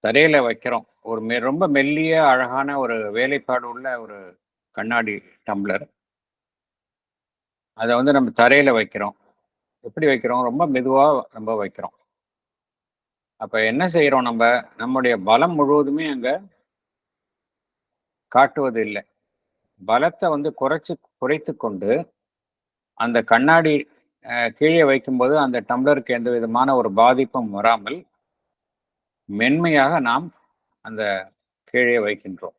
தரையில வைக்கிறோம். ஒரு ரொம்ப மெல்லிய அழகான ஒரு வேலைப்பாடு உள்ள ஒரு கண்ணாடி டம்ளர். அதை வந்து நம்ம தரையில வைக்கிறோம். எப்படி வைக்கிறோம்? ரொம்ப மெதுவா நம்ம வைக்கிறோம். அப்ப என்ன செய்யறோம்? நம்முடைய பலம் முழுவதுமே அங்க காட்டுவது இல்லை. பலத்தை வந்து குறைத்து கொண்டு அந்த கண்ணாடி கீழே வைக்கும்போது அந்த டம்ளருக்கு எந்த விதமான ஒரு பாதிப்பும் வராமல் மென்மையாக நாம் அந்த கீழே வைக்கின்றோம்.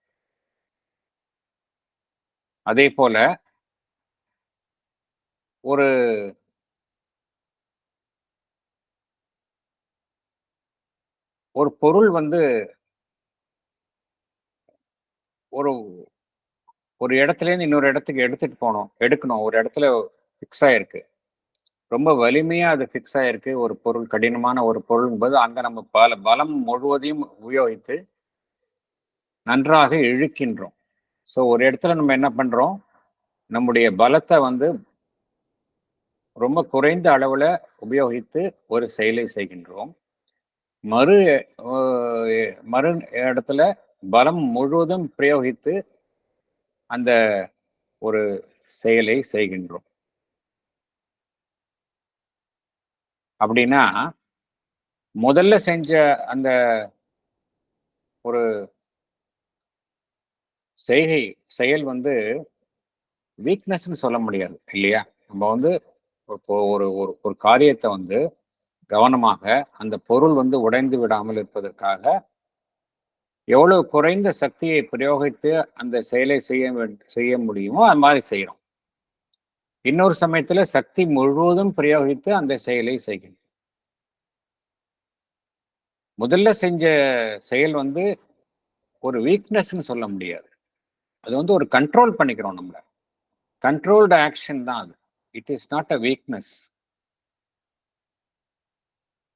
அதே போல ஒரு பொருள் வந்து ஒரு இடத்துல இருந்து இன்னொரு இடத்துக்கு எடுக்கணும். ஒரு இடத்துல ஃபிக்ஸ் ஆயிருக்கு, ரொம்ப வலிமையா அது ஃபிக்ஸ் ஆயிருக்கு. ஒரு பொருள், கடினமான ஒரு பொருள் போது அங்க நம்ம பலம் முழுவதையும் உபயோகித்து நன்றாக இழுக்கின்றோம். ஸோ ஒரு இடத்துல நம்ம என்ன பண்றோம்? நம்முடைய பலத்தை வந்து ரொம்ப குறைந்த அளவுல உபயோகித்து ஒரு செயலை செய்கின்றோம். மறு இடத்துல பலம் முழுவதும் பிரயோகித்து அந்த ஒரு செயலை செய்கின்றோம். அப்படின்னா முதல்ல செஞ்ச அந்த ஒரு செயல் வந்து வீக்னஸ்ன்னு சொல்ல முடியாது இல்லையா? நம்ம வந்து ஒரு காரியத்தை வந்து கவனமாக அந்த பொருள் வந்து உடைந்து விடாமல் இருப்பதற்காக எவ்வளவு குறைந்த சக்தியை பிரயோகித்து அந்த செயலை செய்ய முடியுமோ அது மாதிரி செய்யறோம். இன்னொரு சமயத்துல சக்தி முழுவதும் பிரயோகித்து அந்த செயலை செய்கிறோம். முதல்ல செஞ்ச செயல் வந்து ஒரு வீக்னஸ்ன்னு சொல்ல முடியாது. அது வந்து ஒரு கண்ட்ரோல் பண்ணிக்கிறோம். நம்மள கண்ட்ரோல்டு ஆக்ஷன் தான் அது. It is not a weakness.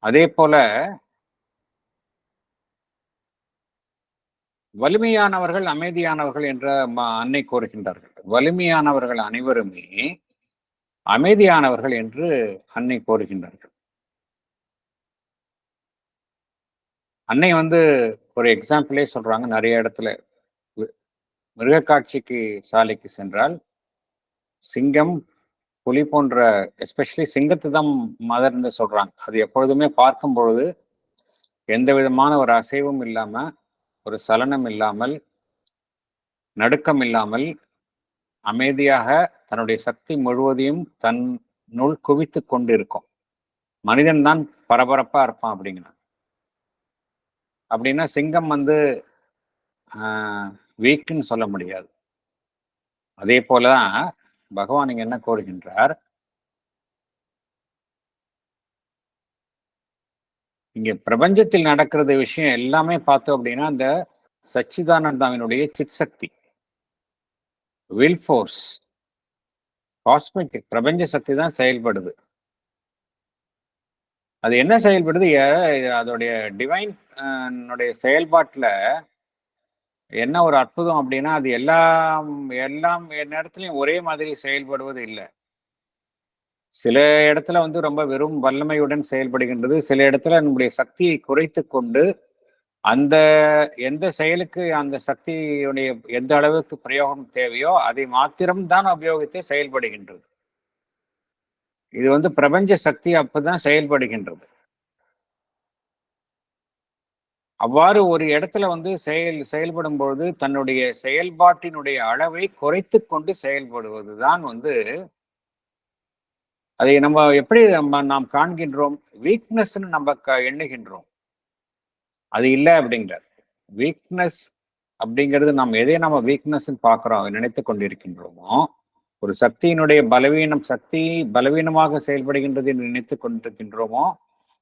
அதே போல வலிமையானவர்கள் அமைதியானவர்கள் என்ற அன்னை கூறுகின்றார்கள். வலிமையானவர்கள் அனைவருமே அமைதியானவர்கள் என்று அன்னை கூறுகின்றார்கள். அன்னை ஒரு எக்ஸாம்பிளே சொல்றாங்க. நிறைய இடத்துல மிருகக்காட்சிக்கு சாலைக்கு சென்றால் சிங்கம், புலி போன்ற, எஸ்பெஷலி சிங்கத்தை தான் மதர்ன்னு சொல்றாங்க. அது எப்பொழுதுமே பார்க்கும் பொழுது எந்த விதமான ஒரு அசைவும் இல்லாம, ஒரு சலனம் இல்லாமல், நடுக்கம் இல்லாமல் அமைதியாக தன்னுடைய சக்தி முழுவதையும் தன்னுள் குவித்து கொண்டு இருக்கும். மனிதன் தான் பரபரப்பா இருப்பான் அப்படின்னா சிங்கம் வீக்குன்னு சொல்ல முடியாது. அதே போலதான் பகவான் இங்க என்ன கோருகின்றார், இங்க பிரபஞ்சத்தில் நடக்கிறது விஷயம் எல்லாமே பார்த்தோம் அப்படின்னா அந்த சச்சிதானந்தாவினுடைய சித் சக்தி, வில் ஃபோர்ஸ், காஸ்மிக் பிரபஞ்ச சக்தி தான் செயல்படுது. அது என்ன செயல்படுது, அதோடைய டிவைன் செயல்பாட்டுல என்ன ஒரு அற்புதம் அப்படின்னா, அது எல்லாம் நேரத்திலையும் ஒரே மாதிரி செயல்படுவது இல்லை. சில இடத்துல ரொம்ப வெறும் வல்லமையுடன் செயல்படுகின்றது. சில இடத்துல நம்முடைய சக்தியை குறைத்து கொண்டு அந்த எந்த செயலுக்கு அந்த சக்தியுடைய எந்த அளவுக்கு பிரயோகம் தேவையோ அதை மாத்திரம்தான் உபயோகித்து செயல்படுகின்றது. இது பிரபஞ்ச சக்தி அப்பதான் செயல்படுகின்றது. அவ்வாறு ஒரு இடத்துல செயல்படும் பொழுது தன்னுடைய செயல்பாட்டினுடைய அளவை குறைத்து கொண்டு செயல்படுவதுதான் அதை நம்ம எப்படி நாம் காண்கின்றோம், வீக்னஸ்ன்னு நம்ம எண்ணுகின்றோம். அது இல்லை அப்படிங்கிறார். வீக்னஸ் அப்படிங்கிறது நம்ம வீக்னஸ் பார்க்கிறோம், நினைத்து கொண்டிருக்கின்றோமோ, ஒரு சக்தியினுடைய சக்தி பலவீனமாக செயல்படுகின்றது என்று நினைத்து கொண்டிருக்கின்றோமோ,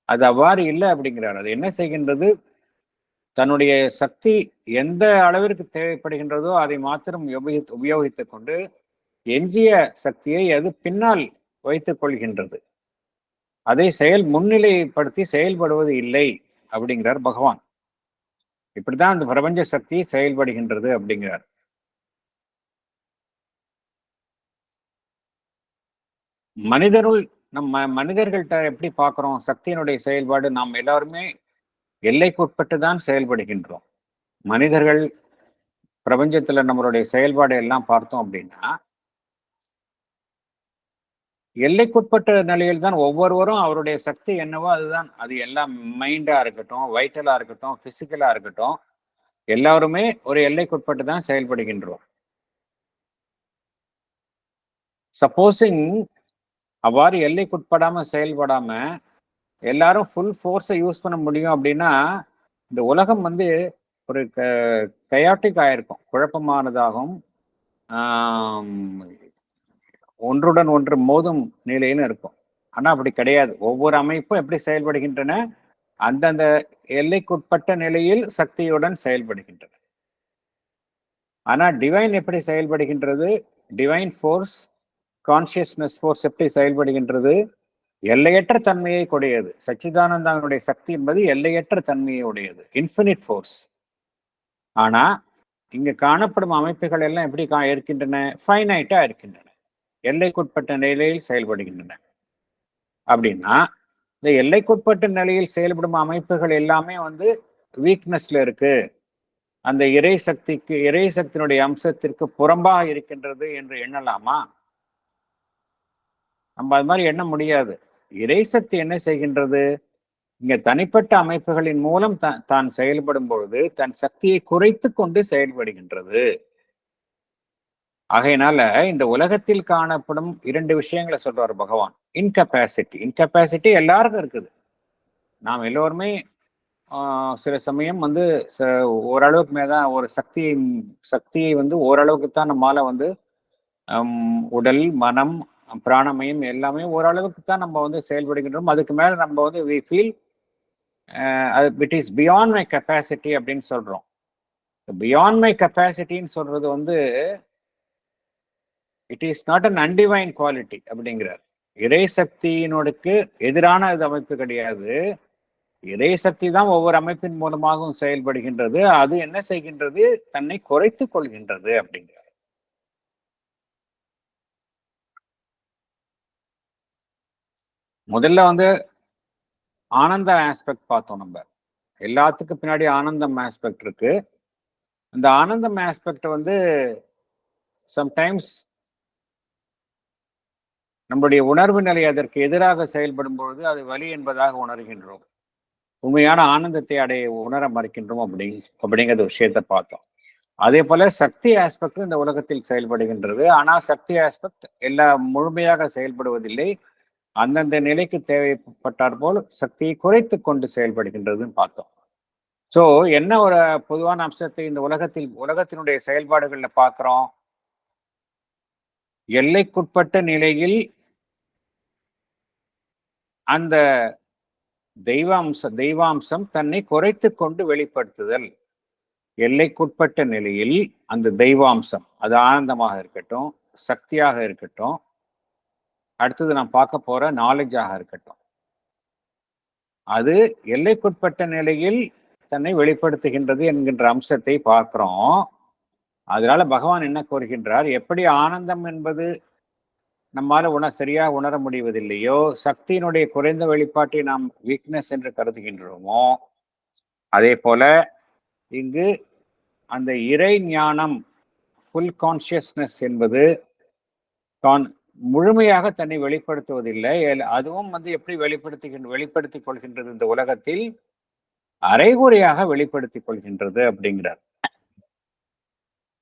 அது அவ்வாறு இல்லை அப்படிங்கிறார். அது என்ன செய்கின்றது, தன்னுடைய சக்தி எந்த அளவிற்கு தேவைப்படுகின்றதோ அதை மாத்திரம் உபயோகித்துக் கொண்டு எஞ்சிய சக்தியை அது பின்னால் வைத்துக் கொள்கின்றது. அதை முன்னிலைப்படுத்தி செயல்படுவது இல்லை அப்படிங்கிறார் பகவான். இப்படிதான் அந்த பிரபஞ்ச சக்தி செயல்படுகின்றது அப்படிங்கிறார். மனிதர்கள்ட்ட எப்படி பார்க்கிறோம் சக்தியினுடைய செயல்பாடு, நாம் எல்லாருமே எல்லைக்குட்பட்டு தான் செயல்படுகின்றோம். மனிதர்கள் பிரபஞ்சத்துல நம்மளுடைய செயல்பாடு எல்லாம் பார்த்தோம் அப்படின்னா எல்லைக்குட்பட்ட நிலையில் தான் ஒவ்வொருவரும் அவருடைய சக்தி என்னவோ அதுதான். அது எல்லாம் மைண்டா இருக்கட்டும், வைட்டலா இருக்கட்டும், பிசிக்கலா இருக்கட்டும், எல்லாருமே ஒரு எல்லைக்குட்பட்டு தான் செயல்படுகின்றோம். சப்போஸிங் அவ்வாறு எல்லைக்குட்படாம செயல்படாம எல்லாரும் ஃபுல் ஃபோர்ஸை யூஸ் பண்ண முடியும் அப்படின்னா இந்த உலகம் ஒரு கயாட்டிக் ஆயிருக்கும், குழப்பமானதாகவும் ஒன்றுடன் ஒன்று மோதும் நிலையிலும் இருக்கும். ஆனா அப்படி கிடையாது. ஒவ்வொரு அமைப்பும் எப்படி செயல்படுகின்றன, அந்தந்த எல்லைக்குட்பட்ட நிலையில் சக்தியுடன் செயல்படுகின்றன. ஆனா டிவைன் எப்படி செயல்படுகின்றது, டிவைன் ஃபோர்ஸ், கான்சியஸ்னஸ் ஃபோர்ஸ் எப்படி செயல்படுகின்றது, எல்லையற்ற தன்மையை கொடையது. சச்சிதானந்தாவினுடைய சக்தி என்பது எல்லையற்ற தன்மையை உடையது, இன்ஃபினிட் ஃபோர்ஸ். ஆனா இங்க காணப்படும் அமைப்புகள் எல்லாம் எப்படி இருக்கின்றன, ஃபைனைட்டா இருக்கின்றன, எல்லைக்குட்பட்ட நிலையில் செயல்படுகின்றன. அப்படின்னா இந்த எல்லைக்குட்பட்ட நிலையில் செயல்படும் அமைப்புகள் எல்லாமே வீக்னஸ்ல இருக்கு, அந்த இறை சக்தியினுடைய அம்சத்திற்கு புறம்பாக இருக்கின்றது என்று எண்ணலாமா? நம்ம அது மாதிரி எண்ண முடியாது. இறை சக்தி என்ன செய்கின்றது, இங்க தனிப்பட்ட அமைப்புகளின் மூலம் தான் செயல்படும் பொழுது தன் சக்தியை குறைத்து கொண்டு செயல்படுகின்றது. ஆகையினால இந்த உலகத்தில் காணப்படும் 2 விஷயங்களை சொல்றார் பகவான். இன்கெப்பாசிட்டி எல்லாருக்கும் இருக்குது. நாம் எல்லோருமே சில சமயம் ஓரளவுக்கு மேதான் ஒரு சக்தியை ஓரளவுக்கு தான் நம்மால உடல், மனம், பிராணமயம் எல்லாமே ஓரளவுக்கு தான் நம்ம செயல்படுகின்றோம். அதுக்கு மேல நம்ம we feel it is beyond my capacity அப்படின்னு சொல்றோம். பியாண்ட் மை கெப்பாசிட்டின்னு சொல்றது it is not an undivine quality அப்படிங்கிறார். இறை சக்தியினோடுக்கு எதிரான அமைப்பு கிடையாது, இறை சக்தி தான் ஒவ்வொரு அமைப்பின் மூலமாகவும் செயல்படுகின்றது. அது என்ன செய்கின்றது? தன்னை குறைத்துக் கொள்கின்றது அப்படிங்கிற. முதல்ல வந்து ஆனந்த ஆஸ்பெக்ட் பார்த்தோம். நம்ம எல்லாத்துக்கும் பின்னாடி ஆனந்தம் ஆஸ்பெக்ட் இருக்கு. அந்த ஆனந்தம் ஆஸ்பெக்ட் வந்து சம்டைம்ஸ் நம்முடைய உணர்வு நிலை அதற்கு எதிராக செயல்படும் பொழுது அது வலி என்பதாக உணர்கின்றோம். உண்மையான ஆனந்தத்தை உணர மறுக்கின்றோம் அப்படிங்கிற விஷயத்தை பார்த்தோம். அதே போல சக்தி ஆஸ்பெக்ட் இந்த உலகத்தில் செயல்படுகின்றது. ஆனால் சக்தி ஆஸ்பெக்ட் முழுமையாக செயல்படுவதில்லை. அந்தந்த நிலைக்கு தேவைப்பட்டார் போல் சக்தியை குறைத்து கொண்டு செயல்படுகின்றதுன்னு பார்த்தோம். ஸோ என்ன ஒரு பொதுவான அம்சத்தை இந்த உலகத்தினுடைய செயல்பாடுகள்ல பார்க்கிறோம்? எல்லைக்குட்பட்ட நிலையில் அந்த தெய்வாம்சம் தன்னை குறைத்து கொண்டு வெளிப்படுத்துதல். எல்லைக்குட்பட்ட நிலையில் அந்த தெய்வாம்சம், அது ஆனந்தமாக இருக்கட்டும், சக்தியாக இருக்கட்டும், அடுத்தது நாம் பார்க்க போற நாலேஜாக இருக்கட்டும், அது எல்லைக்குட்பட்ட நிலையில் தன்னை வெளிப்படுத்துகின்றது என்கின்ற அம்சத்தை பார்க்கிறோம். அதனால பகவான் என்ன கூறுகின்றார்? எப்படி ஆனந்தம் என்பது நம்மால சரியாக உணர முடிவதில்லையோ, சக்தியினுடைய குறைந்த வெளிப்பாட்டை நாம் வீக்னஸ் என்று கருதுகின்றோமோ, அதே போல இங்கு அந்த இறை ஞானம், ஃபுல் கான்சியஸ்னஸ் என்பது முழுமையாக தன்னை வெளிப்படுத்துவதில்லை. அதுவும் எப்படி வெளிப்படுத்திக் கொள்கின்றது? இந்த உலகத்தில் அரைகுறையாக வெளிப்படுத்திக் கொள்கின்றது அப்படிங்கிறார்.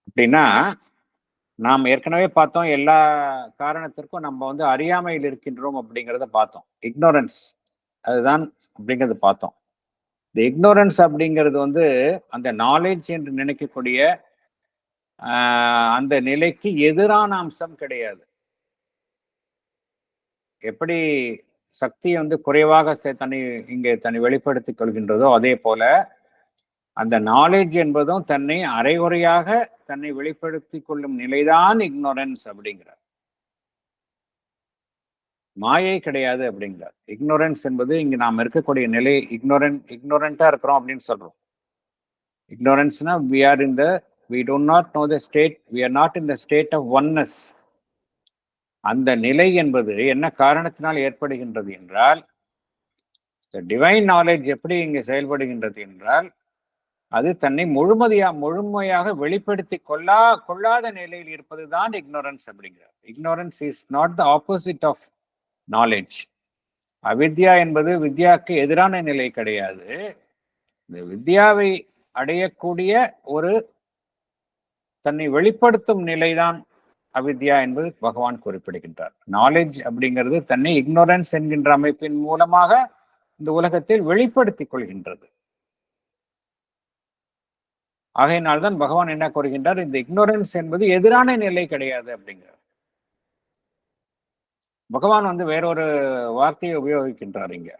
அப்படின்னா நாம் ஏற்கனவே பார்த்தோம், எல்லா காரணத்திற்கும் நம்ம அறியாமையில் இருக்கின்றோம் அப்படிங்கிறத பார்த்தோம். இக்னோரன்ஸ் அதுதான் அப்படிங்கிறது பார்த்தோம். இந்த இக்னோரன்ஸ் அப்படிங்கிறது அந்த நாலேஜ் என்று நினைக்கக்கூடிய அந்த நிலைக்கு எதிரான அம்சம் கிடையாது. எப்படி சக்தி குறைவாக தன்னை வெளிப்படுத்திக் கொள்கின்றதோ, அதே போல அந்த நாலேஜ் என்பதும் தன்னை அரைகுறையாக தன்னை வெளிப்படுத்திக் கொள்ளும் நிலைதான் இக்னோரன்ஸ் அப்படிங்கிறார். மாயை கிடையாது அப்படிங்கிறார். இக்னோரன்ஸ் என்பது இங்கு நாம் இருக்கக்கூடிய நிலை. இக்னோரண்டா இருக்கிறோம் அப்படின்னு சொல்றோம். இக்னோரன்ஸ்னா we do not know the state, we are not in the state of oneness. அந்த நிலை என்பது என்ன காரணத்தினால் ஏற்படுகின்றது என்றால், டிவைன் நாலேஜ் எப்படி இங்கு செயல்படுகின்றது என்றால், அது தன்னை முழுமையாக வெளிப்படுத்தி கொள்ளாத நிலையில் இருப்பதுதான் இக்னோரன்ஸ் அப்படிங்கிறார். Ignorance is not the opposite of knowledge. அவித்யா என்பது வித்யாவுக்கு எதிரான நிலை கிடையாது. இந்த வித்யாவை அடையக்கூடிய ஒரு தன்னை வெளிப்படுத்தும் நிலைதான் அவித்யா என்பது பகவான் குறிப்பிடுகின்றார். நாலேஜ் அப்படிங்கிறது தன்னை இக்னோரன்ஸ் என்கின்ற அமைப்பின் மூலமாக இந்த உலகத்தில் வெளிப்படுத்திக் கொள்கின்றது. ஆகையினால்தான் பகவான் என்ன கூறுகின்றார்? இந்த இக்னோரன்ஸ் என்பது எதிரான நிலை கிடையாது அப்படிங்கிறார். பகவான் வேறொரு வார்த்தையை உபயோகிக்கின்றார் இங்க.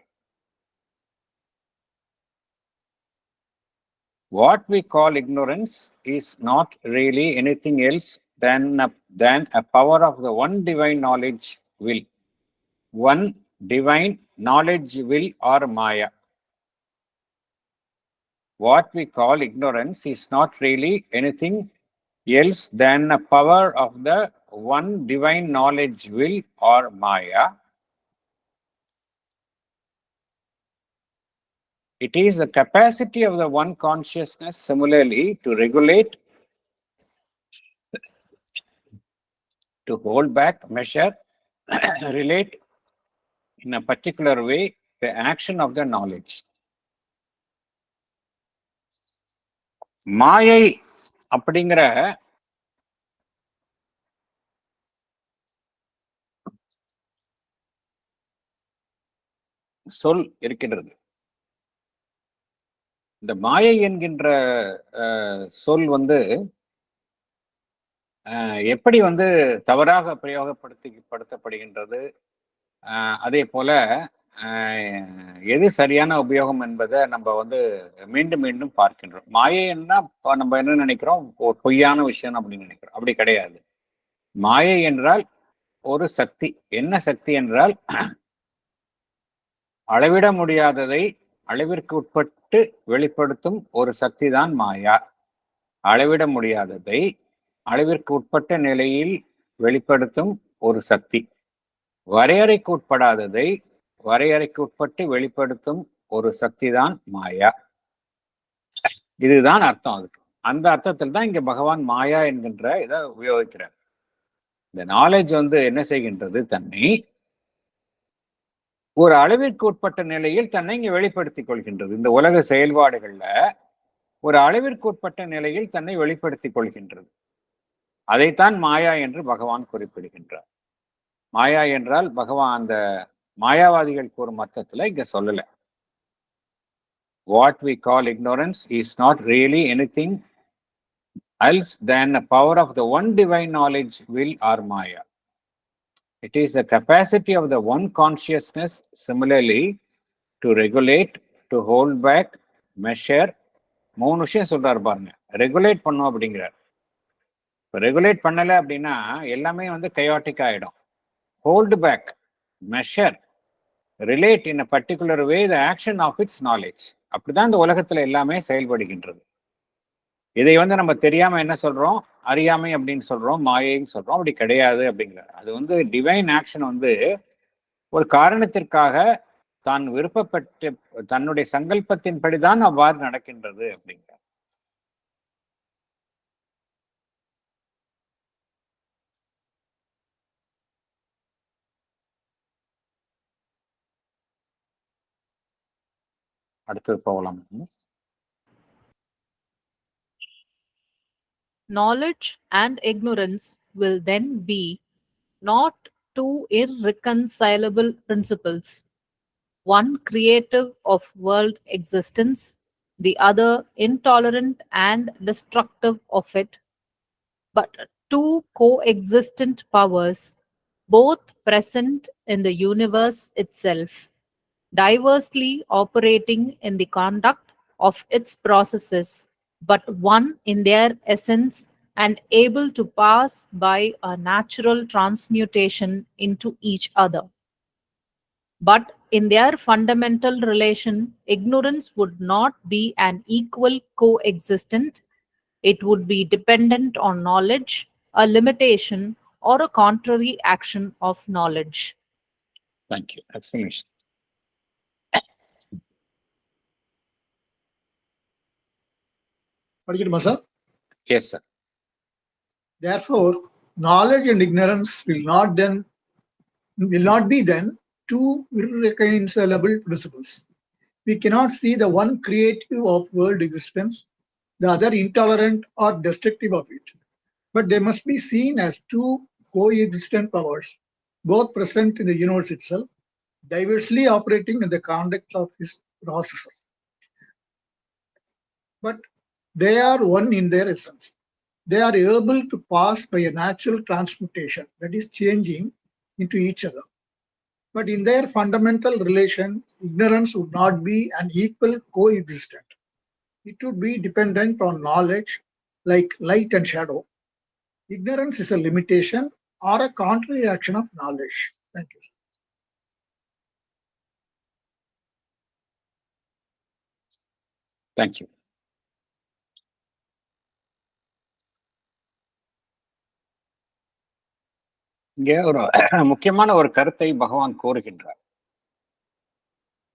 What we call ignorance is not really anything else than a power of the one divine knowledge will. One divine knowledge will or Maya. What we call ignorance is not really anything else than a power of the one divine knowledge will or Maya. It is the capacity of the one consciousness similarly to regulate, to hold back, measure, relate in a particular way the action of the knowledge. மாயை அப்படிங்கிற சொல் இருக்கின்றது. இந்த மாயை என்கின்ற சொல் எப்படி தவறாக பிரயோகப்படுத்தப்படுகின்றது, அதே போல எது சரியான உபயோகம் என்பதை நம்ம மீண்டும் மீண்டும் பார்க்கின்றோம். மாயைன்னா நம்ம என்ன நினைக்கிறோம்? ஒரு பொய்யான விஷயம் அப்படின்னு நினைக்கிறோம். அப்படி கிடையாது. மாயை என்றால் ஒரு சக்தி. என்ன சக்தி என்றால், அளவிட முடியாததை அளவிற்கு உட்பட்டு வெளிப்படுத்தும் ஒரு சக்தி தான் மாயா. அளவிட முடியாததை அளவிற்கு உட்பட்ட நிலையில் வெளிப்படுத்தும் ஒரு சக்தி. வரையறைக்கு உட்படாததை வரையறைக்கு உட்பட்டு வெளிப்படுத்தும் ஒரு சக்தி தான் மாயா. இதுதான் அர்த்தம். அதுக்கு அந்த அர்த்தத்தில் தான் இங்க பகவான் மாயா என்கின்ற இதை உபயோகிக்கிறார். இந்த நாலேஜ் என்ன செய்கின்றது? தன்னை ஒரு அளவிற்கு உட்பட்ட நிலையில் தன்னை இங்க வெளிப்படுத்திக் கொள்கின்றது. இந்த உலக செயல்பாடுகள்ல ஒரு அளவிற்கு உட்பட்ட நிலையில் தன்னை வெளிப்படுத்திக் கொள்கின்றது. அதைத்தான் மாயா என்று பகவான் குறிப்பிடுகின்றார். மாயா என்றால் பகவான் அந்த மாயாவாதிகள் கூறும் அர்த்தத்துல இங்க சொல்லல. What we call ignorance is not really anything else than a power of the one divine knowledge, will, or Maya. It is the capacity of the one consciousness similarly to regulate, to hold back, measure. 3 விஷயம் சொல்றாரு பாருங்க. Regulate பண்ணும் அப்படிங்கிறார். இப்போ regulate பண்ணலை அப்படின்னா எல்லாமே chaotic ஆகிடும். Hold back, measure, relate in a particular way the action of its knowledge. அப்படிதான் இந்த உலகத்துல எல்லாமே செயல்படுகின்றது. இதை நம்ம தெரியாம என்ன சொல்றோம்? அறியாமை அப்படின்னு சொல்றோம், மாயைன்னு சொல்றோம். அப்படி கிடையாது அப்படிங்கிறார். அது டிவைன் ஆக்ஷன் ஒரு காரணத்திற்காக தான் விருப்பப்பட்டு தன்னுடைய சங்கல்பத்தின்படிதான் அவ்வாறு நடக்கின்றது அப்படிங்கிறார். அடுத்தது போகலாம். Knowledge and ignorance will then be not two irreconcilable principles, one creative of world existence, the other intolerant and destructive of it, but two coexistent powers, both present in the universe itself, diversely operating in the conduct of its processes, but one in their essence and able to pass by a natural transmutation into each other. But in their fundamental relation, ignorance would not be an equal coexistent. It would be dependent on knowledge, a limitation, or a contrary action of knowledge. Thank you. Explanation. படிக்கணுமா sir? Yes, sir. Therefore, knowledge and ignorance will not be then two irreconcilable principles. We cannot see the one creative of world existence, the other intolerant or destructive of it. But they must be seen as two coexistent powers, both present in the universe itself, diversely operating in the conduct of its processes. But they are one in their essence. They are able to pass by a natural transmutation, that is, changing into each other. But in their fundamental relation, ignorance would not be an equal coexistent. It would be dependent on knowledge, like light and shadow. Ignorance is a limitation or a contrary action of knowledge. Thank you. Thank you. இங்க ஒரு முக்கியமான ஒரு கருத்தை பகவான் கூறுகின்றார்.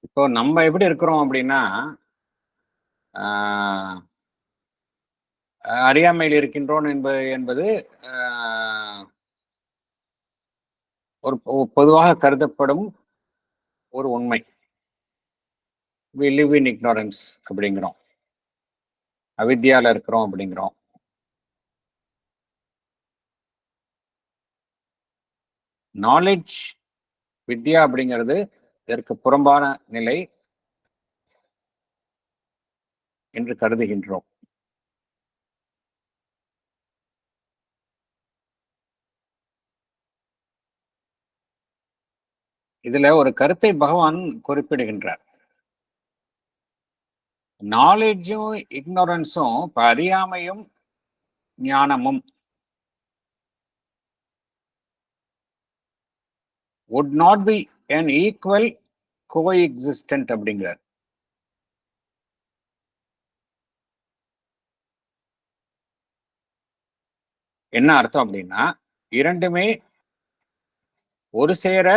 இப்போ நம்ம எப்படி இருக்கிறோம் அப்படின்னா, அறியாமையில் இருக்கின்றோம் என்பது ஒரு பொதுவாக கருதப்படும் ஒரு உண்மை. we live in ignorance அப்படிங்கிறோம், அவித்யால இருக்கிறோம் அப்படிங்கிறோம். நாலேஜ், வித்யா அப்படிங்கிறது இதற்கு புறம்பான நிலை என்று கருதுகின்றோம். இதுல ஒரு கருத்தை பகவான் குறிப்பிடுகின்றார். நாலேஜும் இக்னோரன்ஸும், அறியாமையும் ஞானமும் would not be an equal coexistent அப்படிங்கிறார். என்ன அர்த்தம் அப்படின்னா, இரண்டுமே ஒரு சேர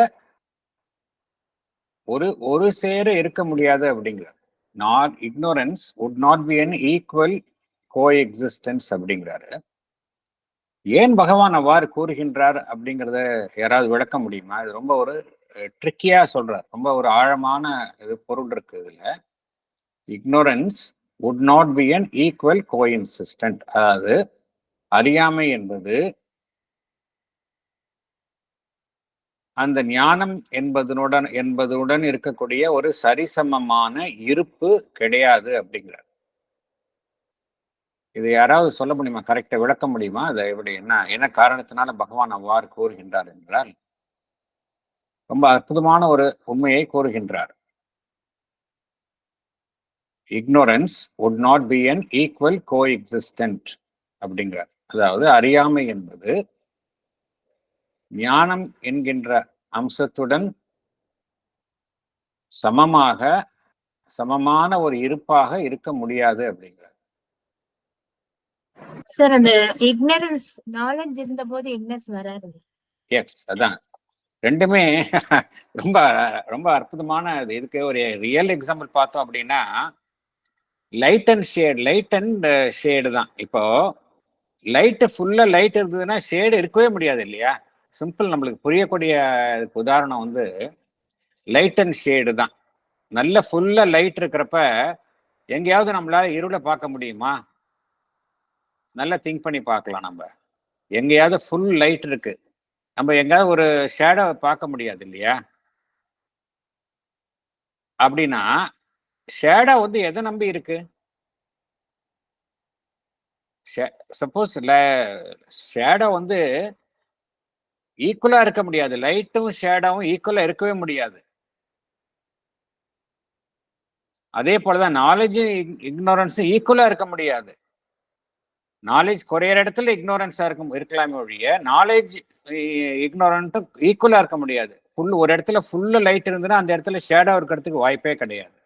ஒரு சேர இருக்க முடியாது அப்படிங்கிறார். Not ignorance would not be an equal coexistence அப்படிங்கிறாரு. ஏன் பகவான் அவ்வாறு கூறுகின்றார் அப்படிங்கிறத யாராவது விளக்க முடியுமா? இது ரொம்ப ஒரு ட்ரிக்கியா சொல்றார். ரொம்ப ஒரு ஆழமான இது பொருள் இருக்கு இதுல. Ignorance would not be an equal coexistent. அதாவது அறியாமை என்பது அந்த ஞானம் என்பதுடன் இருக்கக்கூடிய ஒரு சரிசமமான இருப்பு கிடையாது அப்படிங்கிறார். இது யாராவது சொல்ல முடியுமா? கரெக்டா விளக்க முடியுமா? அதை எப்படி என்ன காரணத்தினால பகவான் அவ்வாறு கூறுகின்றார் என்றால், ரொம்ப அற்புதமான ஒரு உண்மையை கூறுகின்றார். Ignorance would not be an equal coexistent அப்படிங்கிறார். அதாவது அறியாமை என்பது ஞானம் என்கின்ற அம்சத்துடன் சமமான ஒரு இருப்பாக இருக்க முடியாது அப்படிங்கிறார். சார் அந்த ignorance knowledge இருந்த போது ignorance வராது. எஸ், அதான் ரெண்டுமே ரொம்ப ரொம்ப அற்புதமான இதுக்கு ஒரு ரியல் எக்ஸாம்பிள் பார்த்தோம் அப்படின்னா, லைட் அண்ட் ஷேடு தான். இப்போ லைட்டு ஃபுல்லா லைட் இருந்ததுன்னா ஷேடு இருக்கவே முடியாது இல்லையா? சிம்பிள், நம்மளுக்கு புரியக்கூடிய உதாரணம் வந்து லைட் அண்ட் ஷேடு தான். நல்ல ஃபுல்லா லைட் இருக்கிறப்ப எங்கேயாவது நம்மளால இருளை பார்க்க முடியுமா? நல்லா திங்க் பண்ணி பார்க்கலாம். நம்ம எங்கேயாவது ஃபுல் லைட் இருக்கு, நம்ம எங்கேயாவது ஒரு ஷேடோவை பார்க்க முடியாது இல்லையா? அப்படின்னா ஷேடோ வந்து எதை நம்பி இருக்கு? சப்போஸ் ஷேடோ வந்து ஈக்குவலா இருக்க முடியாது. லைட்டும் ஷேடோவும் ஈக்குவலா இருக்கவே முடியாது. அதே போலதான் நாலேஜும் இக்னோரன்ஸும் ஈக்குவலா இருக்க முடியாது. நாலேஜ் குறையிற இடத்துல இக்னோரன்ஸா இருக்கலாமே ஒழிய நாலேஜ் இக்னோரன்ட்டும் ஈக்குவலா இருக்க முடியாது. ஒரு இடத்துல ஃபுல்லு லைட் இருந்ததுன்னா அந்த இடத்துல ஷேடோ இருக்கிறதுக்கு வாய்ப்பே கிடையாது.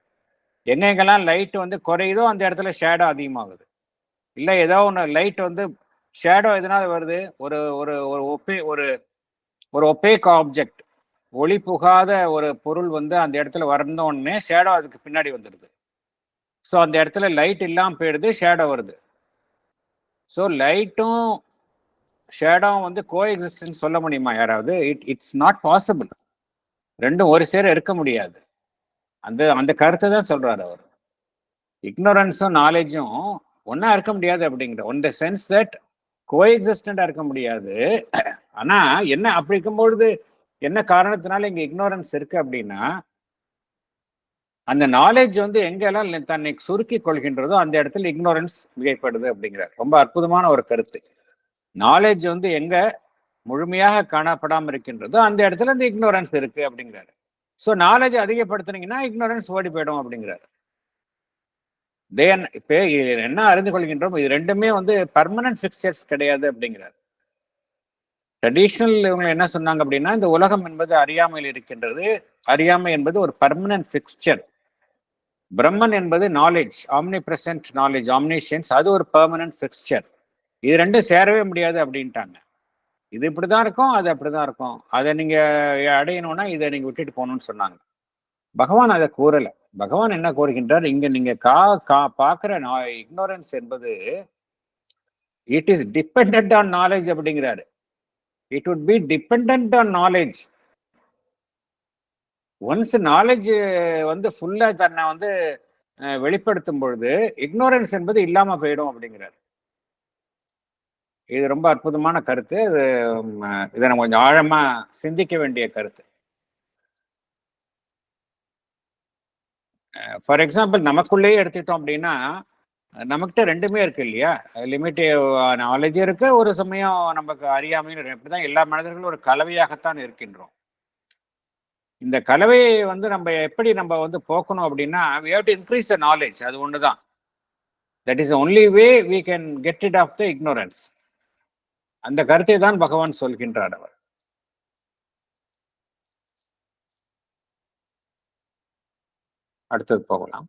எங்கெங்கெல்லாம் லைட் வந்து குறையுதோ அந்த இடத்துல ஷேடோ அதிகமாகுது. இல்லை ஏதோ ஒன்று லைட் வந்து ஷேடோ எதனால வருது? ஒரு ஒரு ஒரு ஒப்பேக் ஆப்ஜெக்ட், ஒளி புகாத ஒரு பொருள் வந்து அந்த இடத்துல வந்த உடனே ஷேடோ அதுக்கு பின்னாடி வந்துடுது. ஸோ அந்த இடத்துல லைட் இல்லாமல் போயிடுது, ஷேடோ வருது. ஸோ லைட்டும் ஷேடோவும் வந்து கோ எக்ஸிஸ்டன்ஸ் சொல்ல முடியுமா யாராவது? It's not possible. ரெண்டும் ஒரு சேர இருக்க முடியாது. அந்த கருத்தை தான் சொல்றாரு அவர். இக்னோரன்ஸும் நாலேஜும் ஒன்னா இருக்க முடியாது அப்படிங்கிற ஒன் த சென்ஸ் தட் கோ எக்ஸிஸ்டண்டா இருக்க முடியாது. ஆனா என்ன அப்படி இருக்கும்பொழுது என்ன காரணத்தினால இங்க இக்னோரன்ஸ் இருக்கு அப்படின்னா, அந்த நாலேஜ் வந்து எங்கெல்லாம் தன்னை சுருக்கி கொள்கின்றதோ அந்த இடத்துல இக்னோரன்ஸ் மிகைப்படுது அப்படிங்கிறார். ரொம்ப அற்புதமான ஒரு கருத்து. நாலேஜ் வந்து எங்க முழுமையாக காணப்படாமல் இருக்கின்றதோ அந்த இடத்துல இந்த இக்னோரன்ஸ் இருக்கு அப்படிங்கிறாரு. ஸோ நாலேஜ் அதிகப்படுத்தினீங்கன்னா இக்னோரன்ஸ் ஓடி போயிடும் அப்படிங்கிறாரு. இப்ப என்ன அறிந்து கொள்கின்றோம், இது ரெண்டுமே வந்து பர்மனன்ட் பிக்சர்ஸ் கிடையாது அப்படிங்கிறார். ட்ரெடிஷனல் இவங்க என்ன சொன்னாங்க அப்படின்னா, இந்த உலகம் என்பது அறியாமையில் இருக்கின்றது, அறியாமை என்பது ஒரு பர்மனன்ட் பிக்சர். பிரம்மன் என்பது knowledge, omnipresent knowledge, omniscience, அது ஒரு பெர்மனன்ட் பிக்சர். இது ரெண்டும் சேரவே முடியாது அப்படின்ட்டாங்க. இது இப்படிதான் இருக்கும், அது அப்படிதான் இருக்கும், அதை நீங்க அடையணும்னா இதை நீங்க விட்டுட்டு போகணும்னு சொன்னாங்க. பகவான் அதை கூறல. பகவான் என்ன கூறுகின்றார், இங்க நீங்க பாக்குற இக்னோரன்ஸ் என்பது it is dependent on knowledge அப்படிங்கிறாரு. It would be dependent on knowledge. Once knowledge வந்து ஃபுல்லா தன்னை வந்து வெளிப்படுத்தும் பொழுது இக்னோரன்ஸ் என்பது இல்லாம போயிடும் அப்படிங்கிறாரு. இது ரொம்ப அற்புதமான கருத்து. இதை நம்ம கொஞ்சம் ஆழமா சிந்திக்க வேண்டிய கருத்து. ஃபார் எக்ஸாம்பிள் நமக்குள்ளேயே எடுத்துட்டோம் அப்படின்னா, நமக்கிட்ட ரெண்டுமே இருக்கு இல்லையா? லிமிட்டேவ் நாலேஜ் இருக்கு, ஒரு சமயம் நமக்கு அறியாமையும் இருக்கு. இப்படிதான் எல்லா மனிதர்களும் ஒரு கலவையாகத்தான் இருக்கின்றோம். இந்த கலவையை வந்து நம்ம எப்படி நம்ம வந்து போக்கணும் அப்படின்னா, we have to increase the knowledge. அது ஒண்ணுதான். That is the only way we can get rid of the ignorance. அந்த கருத்தை தான் பகவான் சொல்கின்றார் அவர். அடுத்தது போகலாம்.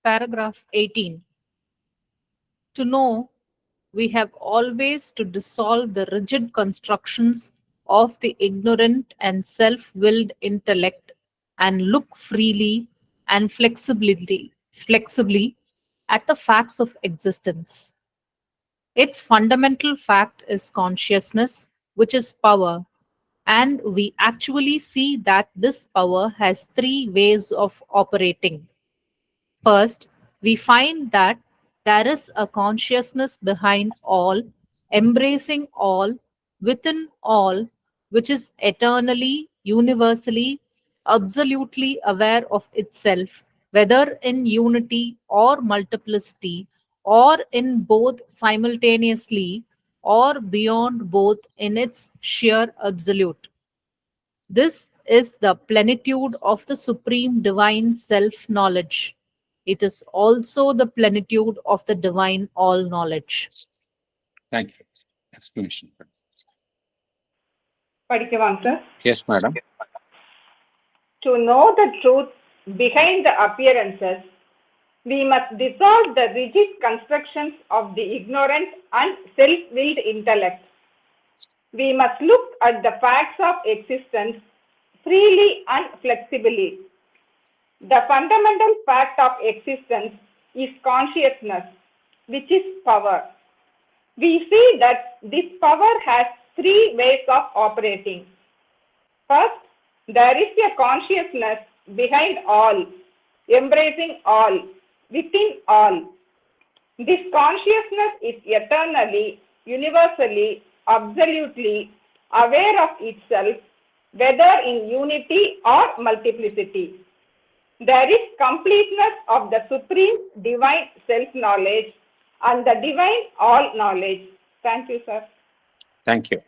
Paragraph 18. To know, we have always to dissolve the rigid constructions of the ignorant and self-willed intellect and look freely and flexibly at the facts of existence. Its fundamental fact is consciousness, which is power, and we actually see that this power has three ways of operating. First, we find that there is a consciousness behind all, embracing all, within all, which is eternally, universally, absolutely aware of itself, whether in unity or multiplicity, or in both simultaneously, or beyond both in its sheer absolute. This is the plenitude of the supreme divine self knowledge. It is also the plenitude of the divine all knowledge. Thank you. Explanation. படிக்கவாங்க sir. Yes, madam. To know the truth behind the appearances, we must dissolve the rigid constructions of the ignorant and self-willed intellect. We must look at the facts of existence freely and flexibly. The fundamental fact of existence is consciousness, which is power. We see that this power has three ways of operating. First, there is a consciousness behind all, embracing all, within all. This consciousness is eternally, universally, absolutely aware of itself, whether in unity or multiplicity. There is completeness of the supreme divine self-knowledge and the divine all knowledge. Thank you, sir. Thank you.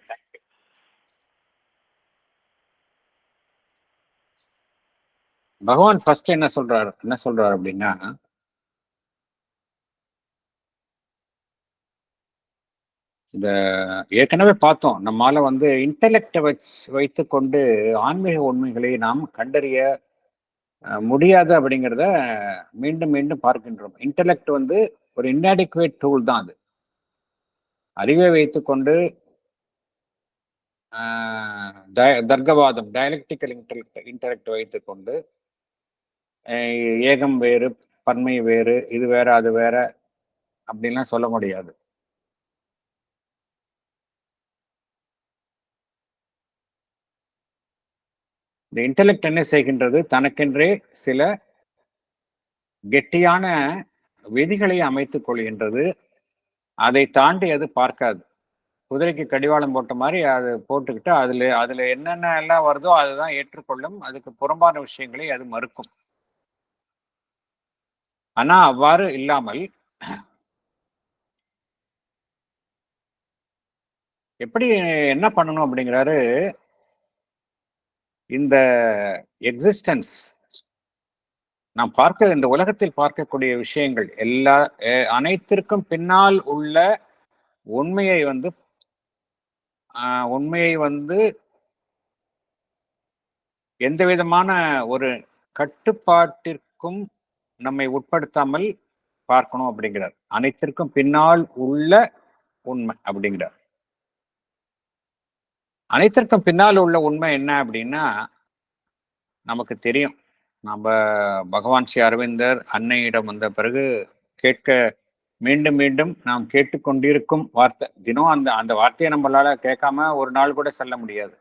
பகவான் first என்ன சொல்றாரு அப்படின்னா, இந்த ஏற்கனவே பார்த்தோம், நம்மால வந்து இன்டெலெக்டை வைத்து கொண்டு ஆன்மீக உண்மைகளை நாம் கண்டறிய முடியாது அப்படிங்கிறத மீண்டும் மீண்டும் பார்க்கின்றோம். இன்டெலெக்ட் வந்து ஒரு இன்அடிக்குவேட் டூல் தான். அது அறிவை வைத்துக்கொண்டு தர்க்கவாதம், டயலெக்டிக்கல் இன்டெலெக்ட் வைத்துக்கொண்டு ஏகம் வேறு, பன்மை வேறு, இது வேற அது வேற அப்படின்லாம் சொல்ல முடியாது. இந்த இன்டெலெக்ட் என்ன செய்கின்றது, தனக்கென்றே சில கெட்டியான விதிகளை அமைத்துக் கொள்கின்றது. அதை தாண்டி அது பார்க்காது. குதிரைக்கு கடிவாளம் போட்ட மாதிரி அது போட்டுக்கிட்டு அதுல என்னென்ன எல்லாம் வருதோ அதுதான் ஏற்றுக்கொள்ளும். அதுக்கு புறம்பான விஷயங்களை அது மறுக்கும். ஆனா அவ்வாறு இல்லாமல் எப்படி என்ன பண்ணணும் அப்படிங்கிறாரு, இந்த எக்ஸிஸ்டன்ஸ் நாம் பார்க்க, இந்த உலகத்தில் பார்க்கக்கூடிய விஷயங்கள் அனைத்திற்கும் பின்னால் உள்ள உண்மையை வந்து எந்த விதமான ஒரு கட்டுப்பாட்டிற்கும் நம்மை உட்படுத்தாமல் பார்க்கணும் அப்படிங்கிறார். அனைத்திற்கும் பின்னால் உள்ள உண்மை அப்படிங்கிறார். அனைத்திற்கும் பின்னால் உள்ள உண்மை என்ன அப்படின்னா, நமக்கு தெரியும். நம்ம பகவான் ஸ்ரீ அரவிந்தர் அன்னையிடம் வந்த பிறகு மீண்டும் மீண்டும் நாம் கேட்டுக்கொண்டிருக்கும் வார்த்தை, தினம் அந்த வார்த்தையை நம்மளால கேட்காம ஒரு நாள் கூட செல்ல முடியாது.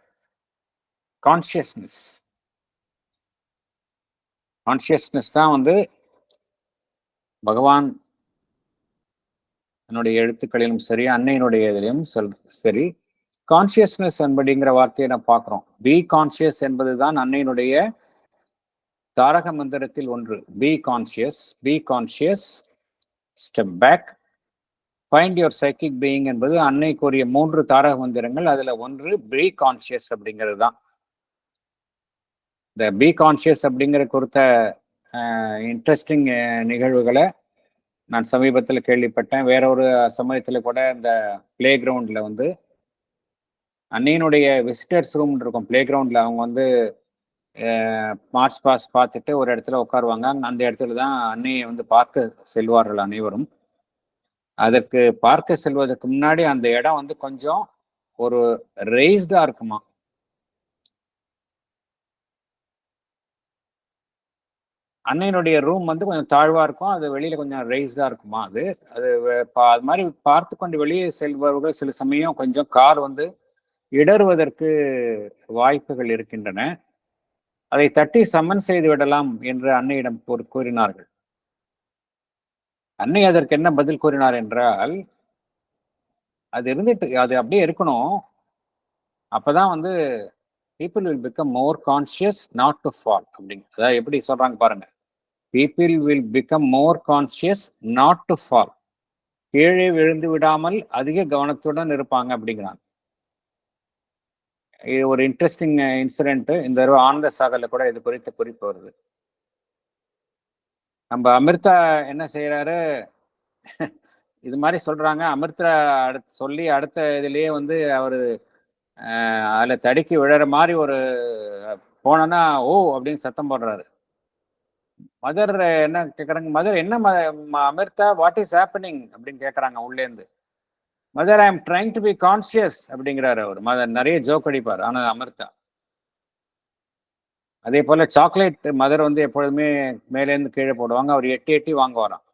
கான்சியஸ்னஸ் தான் வந்து பகவான் என்னுடைய எழுத்துக்களிலும் சரி, அன்னையினுடைய இதிலும் சரி, கான்சியஸ்னஸ் என்பதுங்கிற வார்த்தையை நான் பார்க்கிறோம். பி கான்சியஸ் என்பதுதான் அன்னையினுடைய தாரக மந்திரத்தில் ஒன்று. Be conscious, step back, find your psychic being என்பது அன்னை கூறிய 3 தாரக மந்திரங்கள். அதுல ஒன்று பி கான்சியஸ் அப்படிங்கிறது தான். இந்த பி கான்சியஸ் அப்படிங்கிற குறித்த இன்ட்ரெஸ்டிங் நிகழ்வுகளை நான் சமீபத்தில் கேள்விப்பட்டேன். வேற ஒரு சமயத்தில் கூட இந்த பிளே கிரவுண்டில் வந்து அன்னையினுடைய விசிட்டர்ஸ் ரூம் இருக்கும். பிளே கிரவுண்டில் அவங்க வந்து மார்ச் பாஸ் பார்த்துட்டு ஒரு இடத்துல உட்காருவாங்க. அந்த இடத்துல தான் அன்னையை வந்து பார்க்க செல்வார்கள் அனைவரும். அதற்கு பார்க்க செல்வதற்கு முன்னாடி அந்த இடம் வந்து கொஞ்சம் ஒரு ரெய்ஸ்டா இருக்குமா. அன்னையினுடைய ரூம் வந்து கொஞ்சம் தாழ்வா இருக்கும், அது வெளியில கொஞ்சம் ரெய்ஸ்டா இருக்குமா. அது அது அது மாதிரி பார்த்து கொண்டு வெளியே செல்பவர்கள் சில சமயம் கொஞ்சம் கார் வந்து இடறுவதற்கு வாய்ப்புகள் இருக்கின்றன. அதை தட்டி சமன் செய்து விடலாம் என்று அன்னையிடம் கூறினார்கள். அன்னை அதற்கு என்ன பதில் கூறினார் என்றால், அது இருந்துட்டு அது அப்படியே இருக்கணும். அப்பதான் வந்து people will become more conscious not to fall அப்படிங்க. அதாவது எப்படி சொல்றாங்க பாருங்க, people will become more conscious not to fall, கீழே விழுந்து விடாமல் அதிக கவனத்துடன் இருப்பாங்க அப்படிங்கிறாங்க. இது ஒரு இன்ட்ரெஸ்டிங் இன்சிடென்ட். இந்த தடவை ஆனந்த சாகர்ல கூட இது குறித்த குறிப்பு வருது. நம்ம அமிர்தா என்ன செய்யறாரு, இது மாதிரி சொல்றாங்க. அமிர்தா அடுத்து சொல்லி அடுத்த இதுலயே வந்து அவரு அதுல தடுக்கி விழற மாதிரி ஒரு போனோன்னா ஓ அப்படின்னு சத்தம் போடுறாரு. மதர் என்ன கேக்குறாங்க, மதர் என்ன அமிர்தா வாட் இஸ் ஹேப்பனிங் அப்படின்னு கேக்குறாங்க உள்ளே இருந்து. Mother I am trying to be conscious அப்படிங்கிறாரு அவர். மதர் நிறைய ஜோக் அடிப்பார். ஆனா அமிர்தா அதே போல சாக்லேட் மதர் வந்து எப்பொழுதுமே மேலேருந்து கீழே போடுவாங்க, அவர் எட்டி எட்டி வாங்குவாராம்.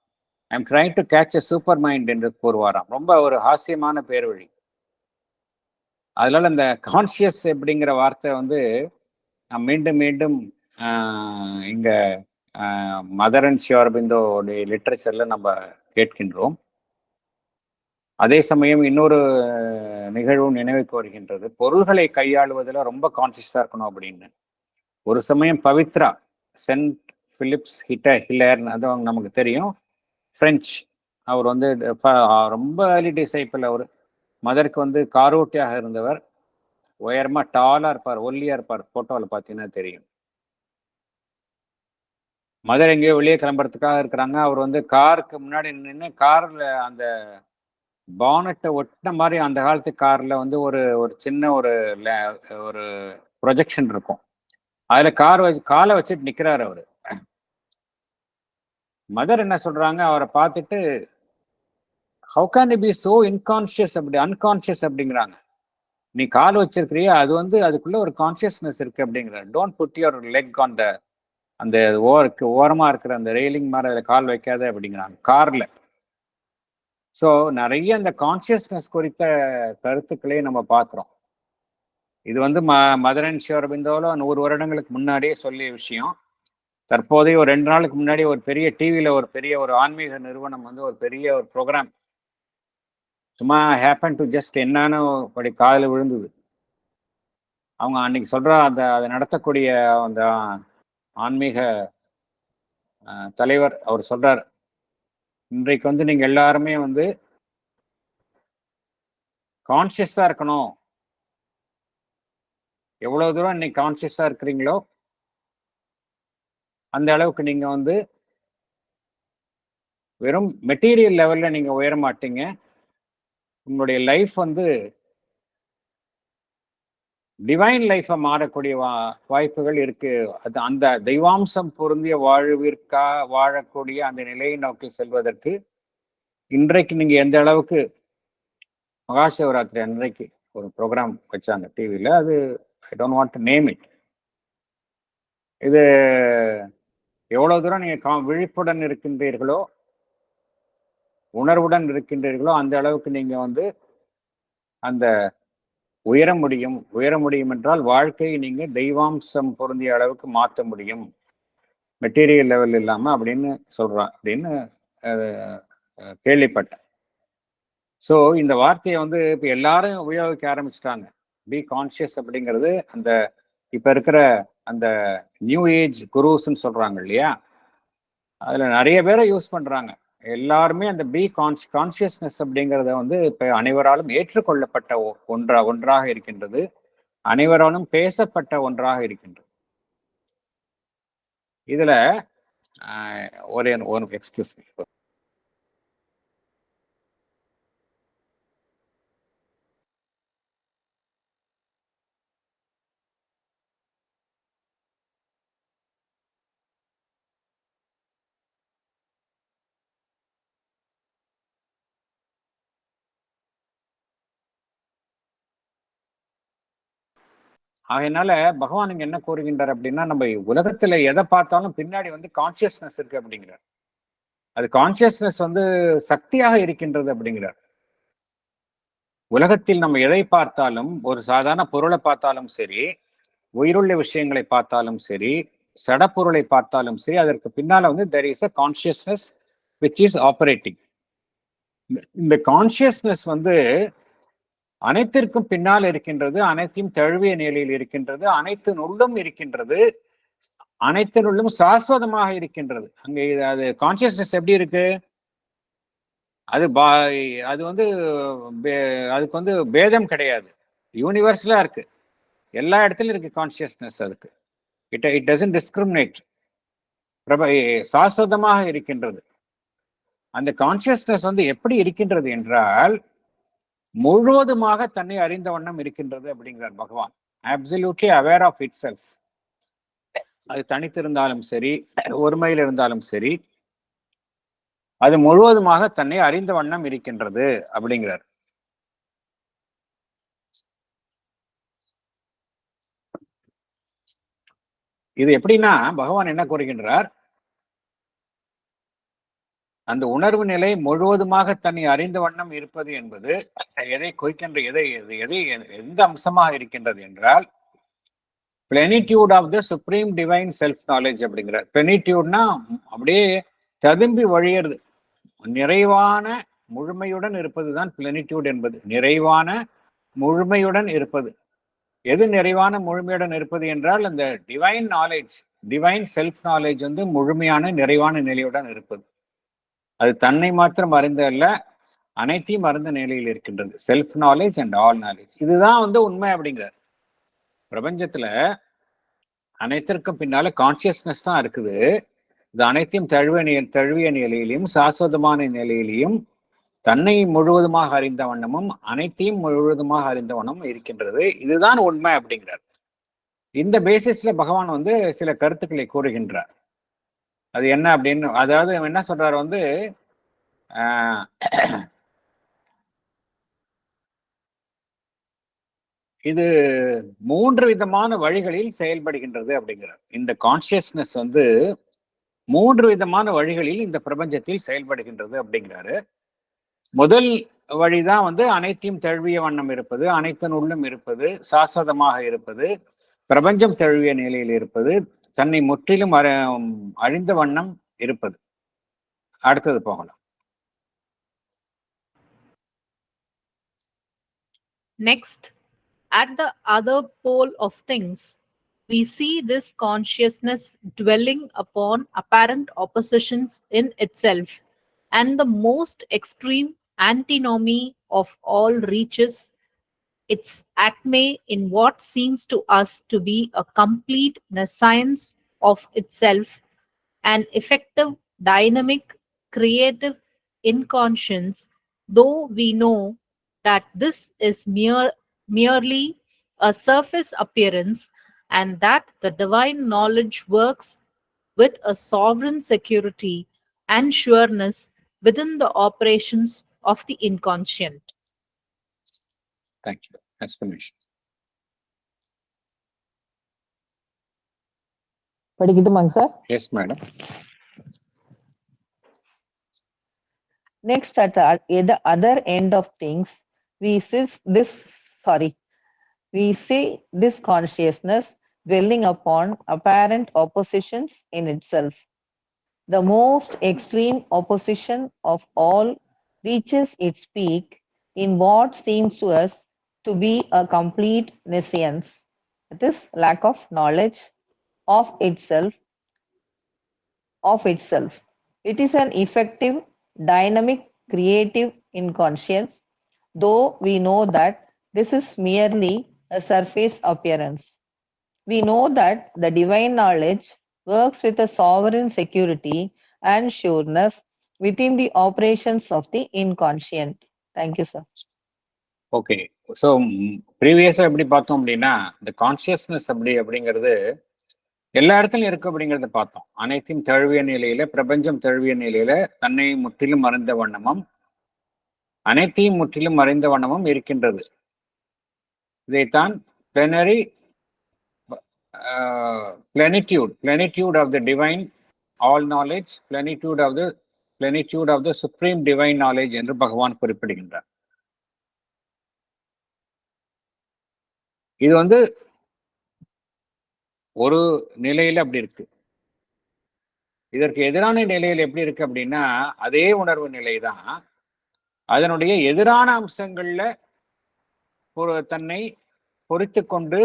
I am trying to catch a super mind என்று கூறுவாராம். ரொம்ப ஒரு ஹாஸ்யமான பேர் வழி. அதனால இந்த கான்சியஸ் அப்படிங்கிற வார்த்தை வந்து மீண்டும் மீண்டும் இங்க மதர் அண்ட் ஸ்ரீ அரபிந்தோடைய லிட்ரேச்சர்ல நம்ம கேட்கின்றோம். அதே சமயம் இன்னொரு நிகழ்வும் நினைவுக்கு வருகின்றது. பொருள்களை கையாளுவதில் ரொம்ப கான்சியஸா இருக்கணும் அப்படின்னு. ஒரு சமயம் பவித்ரா சென்ட் பிலிப்ஸ் ஹிலர், அது நமக்கு தெரியும், பிரெஞ்சு. அவர் வந்து ரொம்ப ஏர்லி டிசைப்பிள். அவர் மதருக்கு வந்து காரோட்டியாக இருந்தவர். உயரமா டாலா இருப்பார், ஒல்லியா இருப்பார். போட்டோவில் பார்த்தீங்கன்னா தெரியும். மதர் எங்கேயோ வெளியே கிளம்புறதுக்காக இருக்கிறாங்க. அவர் வந்து காருக்கு முன்னாடி நின்று கார்ல அந்த பானட்டை ஒட்டின மாதிரி அந்த காலத்து கார்ல வந்து ஒரு ஒரு சின்ன ஒரு ப்ரொஜெக்ஷன் இருக்கும். அதுல காலை வச்சுட்டு நிக்கிறாரு அவரு. மதர் என்ன சொல்றாங்க, அவரை பார்த்துட்டு how can you be so inconscious அப்படி அன்கான்சியஸ் அப்படிங்கிறாங்க. நீ கால் வச்சிருக்கிறியா, அது வந்து அதுக்குள்ள ஒரு கான்சியஸ்னஸ் இருக்கு அப்படிங்கிறாரு. Don't put your leg on the அந்த ஓரமா இருக்கிற அந்த ரெயிலிங் மாதிரி அதில் கால் வைக்காத அப்படிங்கிறாங்க கார்ல. ஸோ நிறைய அந்த கான்சியஸ்னஸ் குறித்த கருத்துக்களே நம்ம பார்க்குறோம். இது வந்து மதர் அண்ட் ஸ்ரீ அரபிந்தோல 100 வருடங்களுக்கு முன்னாடியே சொல்லிய விஷயம். தற்போதைய ஒரு 2 நாளுக்கு முன்னாடி ஒரு பெரிய டிவியில ஒரு பெரிய ஒரு ஆன்மீக நிறுவனம் வந்து ஒரு பெரிய ஒரு ப்ரோக்ராம் சும்மா ஹேப்பன் டு ஜஸ்ட் என்னன்னு அப்படி காதில் விழுந்தது. அவங்க அன்னைக்கு சொல்ற அதை நடத்தக்கூடிய அந்த ஆன்மீக தலைவர் அவர் சொல்றார், இன்றைக்கு வந்து நீங்க எல்லாருமே வந்து கான்சியஸா இருக்கணும். எவ்வளவு தூரம் இன்னைக்கு கான்சியஸா இருக்கிறீங்களோ அந்த அளவுக்கு நீங்க வந்து வெறும் மெட்டீரியல் லெவல்ல நீங்க உயர மாட்டீங்க. உங்களுடைய லைஃப் வந்து டிவைன் லைஃபா மாறக்கூடிய வாய்ப்புகள் இருக்கு. அது அந்த தெய்வாம்சம் பொருந்திய வாழக்கூடிய அந்த நிலையை நோக்கி செல்வதற்கு இன்றைக்கு நீங்க எந்த அளவுக்கு மகாசிவராத்திரி அன்றைக்கு ஒரு ப்ரோக்ராம் வச்சாங்க டிவியில, அது I don't want to name it. இது எவ்வளவு தூரம் நீங்க விழிப்புடன் இருக்கின்றீர்களோ, உணர்வுடன் இருக்கின்றீர்களோ அந்த அளவுக்கு நீங்க வந்து அந்த உயர முடியும் என்றால் வாழ்க்கையை நீங்க தெய்வாம்சம் பொருந்திய அளவுக்கு மாற்ற முடியும், மெட்டீரியல் லெவல் இல்லாம அப்படின்னு சொல்றான் அப்படின்னு கேள்விப்பட்டேன். ஸோ இந்த வார்த்தையை வந்து இப்போ எல்லாரும் உபயோகிக்க ஆரம்பிச்சிட்டாங்க. பி கான்சியஸ் அப்படிங்கிறது அந்த இப்ப இருக்கிற அந்த நியூ ஏஜ் குருஸ்ன்னு சொல்றாங்க இல்லையா, அதுல நிறைய பேரை யூஸ் பண்றாங்க. எல்லாருமே அந்த பி கான்சியஸ்னஸ் அப்படிங்கிறத வந்து இப்ப அனைவராலும் ஏற்றுக்கொள்ளப்பட்ட ஒன்றாக இருக்கின்றது, அனைவராலும் பேசப்பட்ட ஒன்றாக இருக்கின்றது. இதுல ஒரு எக்ஸ்கியூஸ் மீ, அதனால பகவான் இங்க என்ன கூறுகின்றார் அப்படின்னா, நம்ம உலகத்துல எதை பார்த்தாலும் பின்னாடி வந்து கான்சியஸ்னஸ் இருக்கு அப்படிங்கிறார். அது கான்சியஸ்னஸ் வந்து சக்தியாக இருக்கின்றது அப்படிங்கிறார். உலகத்தில் நம்ம எதை பார்த்தாலும், ஒரு சாதாரண பொருளை பார்த்தாலும் சரி, உயிருள்ள விஷயங்களை பார்த்தாலும் சரி, சடப்பொருளை பார்த்தாலும் சரி, அதற்கு பின்னால வந்து there is a consciousness which is operating. இந்த கான்சியஸ்னஸ் வந்து அனைத்திற்கும் பின்னால் இருக்கின்றது, அனைத்தையும் தழுவிய நிலையில் இருக்கின்றது, அனைத்தினுள்ளும் இருக்கின்றது, அனைத்தினுள்ளும் சாஸ்வதமாக இருக்கின்றது. அங்கே அது கான்சியஸ்னஸ் எப்படி இருக்கு? அது அது வந்து அதுக்கு வந்து பேதம் கிடையாது, யூனிவர்சலா இருக்கு, எல்லா இடத்துலயும் இருக்கு கான்சியஸ்னஸ். அதுக்கு இட் டசன்ட் டிஸ்கிரிமினேட், சாஸ்வதமாக இருக்கின்றது. அந்த கான்சியஸ்னஸ் வந்து எப்படி இருக்கின்றது என்றால், முழுவதுமாக தன்னை அறிந்த வண்ணம் இருக்கின்றது அப்படிங்கிறார் பகவான். Absolutely aware of itself. அது தனித்திருந்தாலும் சரி, ஒருமையில் இருந்தாலும் சரி, அது முழுவதுமாக தன்னை அறிந்த வண்ணம் இருக்கின்றது அப்படிங்கிறார். இது எப்படின்னா, பகவான் என்ன கூறுகின்றார், அந்த உணர்வு நிலை முழுவதுமாக தன்னை அறிந்த வண்ணம் இருப்பது என்பது எதை குறிக்கின்ற, எந்த அம்சமாக இருக்கின்றது என்றால், plenitude of the supreme divine self knowledge அப்படிங்கிறார். பிளெனிடியூட்னா அப்படியே ததும்பி வழியறது, நிறைவான முழுமையுடன் இருப்பதுதான் பிளெனிடியூட் என்பது. நிறைவான முழுமையுடன் இருப்பது. எது நிறைவான முழுமையுடன் இருப்பது என்றால், அந்த divine knowledge, divine self knowledge வந்து முழுமையான நிறைவான நிலையுடன் இருப்பது. அது தன்னை மாத்திரம் அறிந்த அல்ல, அனைத்தையும் அறிந்த நிலையில் இருக்கின்றது. Self knowledge and all knowledge, இதுதான் வந்து உண்மை அப்படிங்கிறார். பிரபஞ்சத்துல அனைத்திற்கும் பின்னால கான்சியஸ்னஸ் தான் இருக்குது. இது அனைத்தையும் தழுவிய நிலையிலையும் சாஸ்வதமான நிலையிலையும் தன்னை முழுவதுமாக அறிந்த வண்ணமும் அனைத்தையும் முழுவதுமாக அறிந்த வண்ணமும் இருக்கின்றது. இதுதான் உண்மை அப்படிங்கிறார். இந்த பேசிஸ்ல பகவான் வந்து சில கருத்துக்களை கூறுகின்றார். அது என்ன அப்படின்னு, அதாவது என்ன சொல்றாரு வந்து, இது 3 விதமான வழிகளில் செயல்படுகின்றது அப்படிங்கிறார். இந்த கான்சியஸ்னஸ் வந்து 3 விதமான வழிகளில் இந்த பிரபஞ்சத்தில் செயல்படுகின்றது அப்படிங்கிறாரு. முதல் வழிதான் வந்து அனைத்தையும் தழுவிய வண்ணம் இருப்பது, அனைத்தின் உள்ளும் இருப்பது, சாஸ்வதமாக இருப்பது, பிரபஞ்சம் தழுவிய நிலையில் இருப்பது, தன்னை முற்றிலும் அழிந்த வண்ணம் இருப்பது. அடுத்தது போகலாம். Next, at the other pole of things, we see this consciousness dwelling upon apparent oppositions in itself, and the most extreme antinomy of all reaches its acme in what seems to us to be a complete nescience of itself, an effective, dynamic, creative inconscience, though we know that this is merely a surface appearance, and that the divine knowledge works with a sovereign security and sureness within the operations of the inconscient. Thank you. Explanation. படிக்கட்டுமாங்க sir? Yes, madam. Next, at the other end of things, we see this consciousness dwelling upon apparent oppositions in itself. The most extreme opposition of all reaches its peak in what seems to us to be a complete nescience. This lack of knowledge of itself. It is an effective, dynamic, creative inconscience, though we know that this is merely a surface appearance. We know that the divine knowledge works with a sovereign security and sureness within the operations of the inconscient. Thank you, sir. Okay. So ப்ரீவியஸாக எப்படி பார்த்தோம் அப்படின்னா, இந்த consciousness அப்படிங்கிறது எல்லா இடத்துலையும் இருக்கு அப்படிங்கிறத பார்த்தோம். அனைத்தையும் தழுவிய நிலையில, பிரபஞ்சம் தழுவிய நிலையில தன்னை முற்றிலும் அறிந்த வண்ணமும் அனைத்தையும் முற்றிலும் அறிந்த வண்ணமும் இருக்கின்றது. இதைத்தான் பிளெனரி plenitude of the divine all knowledge, plenitude of the supreme divine knowledge என்று பகவான் குறிப்பிடுகின்றார். இது வந்து ஒரு நிலையில அப்படி இருக்கு. இதற்கு எதிரான நிலையில் எப்படி இருக்கு அப்படின்னா, அதே உணர்வு நிலைதான் அதனுடைய எதிரான அம்சங்கள்ல தன்னை பொறித்து கொண்டு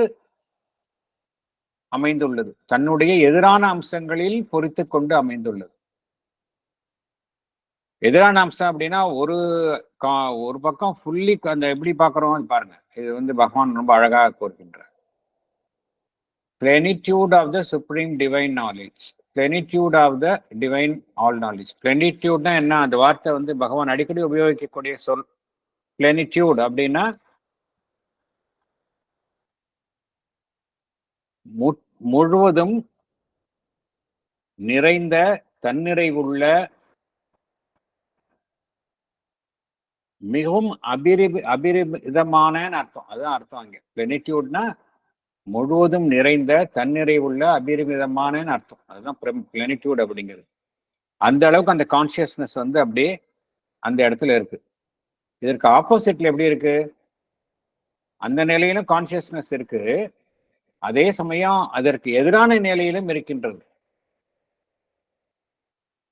அமைந்துள்ளது. தன்னுடைய எதிரான அம்சங்களில் பொறித்து கொண்டு அமைந்துள்ளது. எதிரான அம்சம் அப்படின்னா ஒரு பக்கம் ஃபுல்லி அந்த எப்படி பார்க்கிறோம் பாருங்க. இது வந்து பகவான் ரொம்ப அழகாக கூறுகின்றார். plenitude of the supreme divine knowledge, plenitude of the divine all knowledge. plenitude என்ன, அந்த வார்த்தை வந்து பகவான் அடிக்கடி உபயோகிக்கக்கூடிய சொல். plenitude அப்படின்னா முழுவதும் நிறைந்த, தன்னிறைவுள்ள, மிகவும் அபிரிதமான அர்த்தம். அதுதான் அர்த்தம் அங்க. plenitudeனா முழுவதும் நிறைந்த, தன்னிறைவுள்ள, அபிரிமிதமான அர்த்தம். அதுதான் plenitude அப்படிங்கிறது. அந்த அளவுக்கு அந்த கான்சியஸ்னஸ் வந்து அப்படியே அந்த இடத்துல இருக்கு. இதற்கு ஆப்போசிட்ல எப்படி இருக்கு? அந்த நிலையிலும் கான்சியஸ்னஸ் இருக்கு, அதே சமயம் அதற்கு எதிரான நிலையிலும் இருக்கின்றது.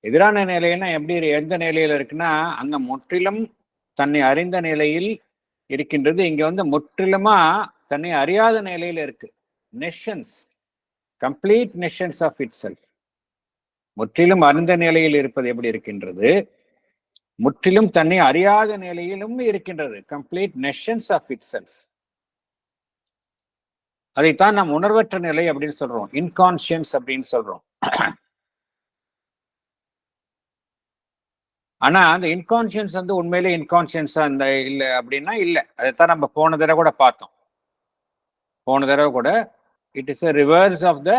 எதிரான நிலையினா எப்படி, எந்த நிலையில இருக்குன்னா, அங்க முற்றிலும் தன்னை அறிந்த நிலையில் இருக்கின்றது. இங்க வந்து முற்றிலுமா தன்னை அறியாத நிலையில இருக்கு. நெஷன்ஸ், complete nescience of it self. முற்றிலும் அறிந்த நிலையில் இருப்பது எப்படி இருக்கின்றது, முற்றிலும் தன்னை அறியாத நிலையிலும் இருக்கின்றது. Complete nescience of itself. அதைத்தான் நாம் உணர்வற்ற நிலை அப்படின்னு சொல்றோம், இன்கான்சியன்ஸ் அப்படின்னு சொல்றோம். ஆனா அந்த இன்கான்சியன்ஸ் வந்து உண்மையிலே இன்கான்சியன்ஸா இந்த இல்லை அப்படின்னா இல்லை. அதைத்தான் நம்ம போன தடவை கூட பார்த்தோம். It is a reverse of the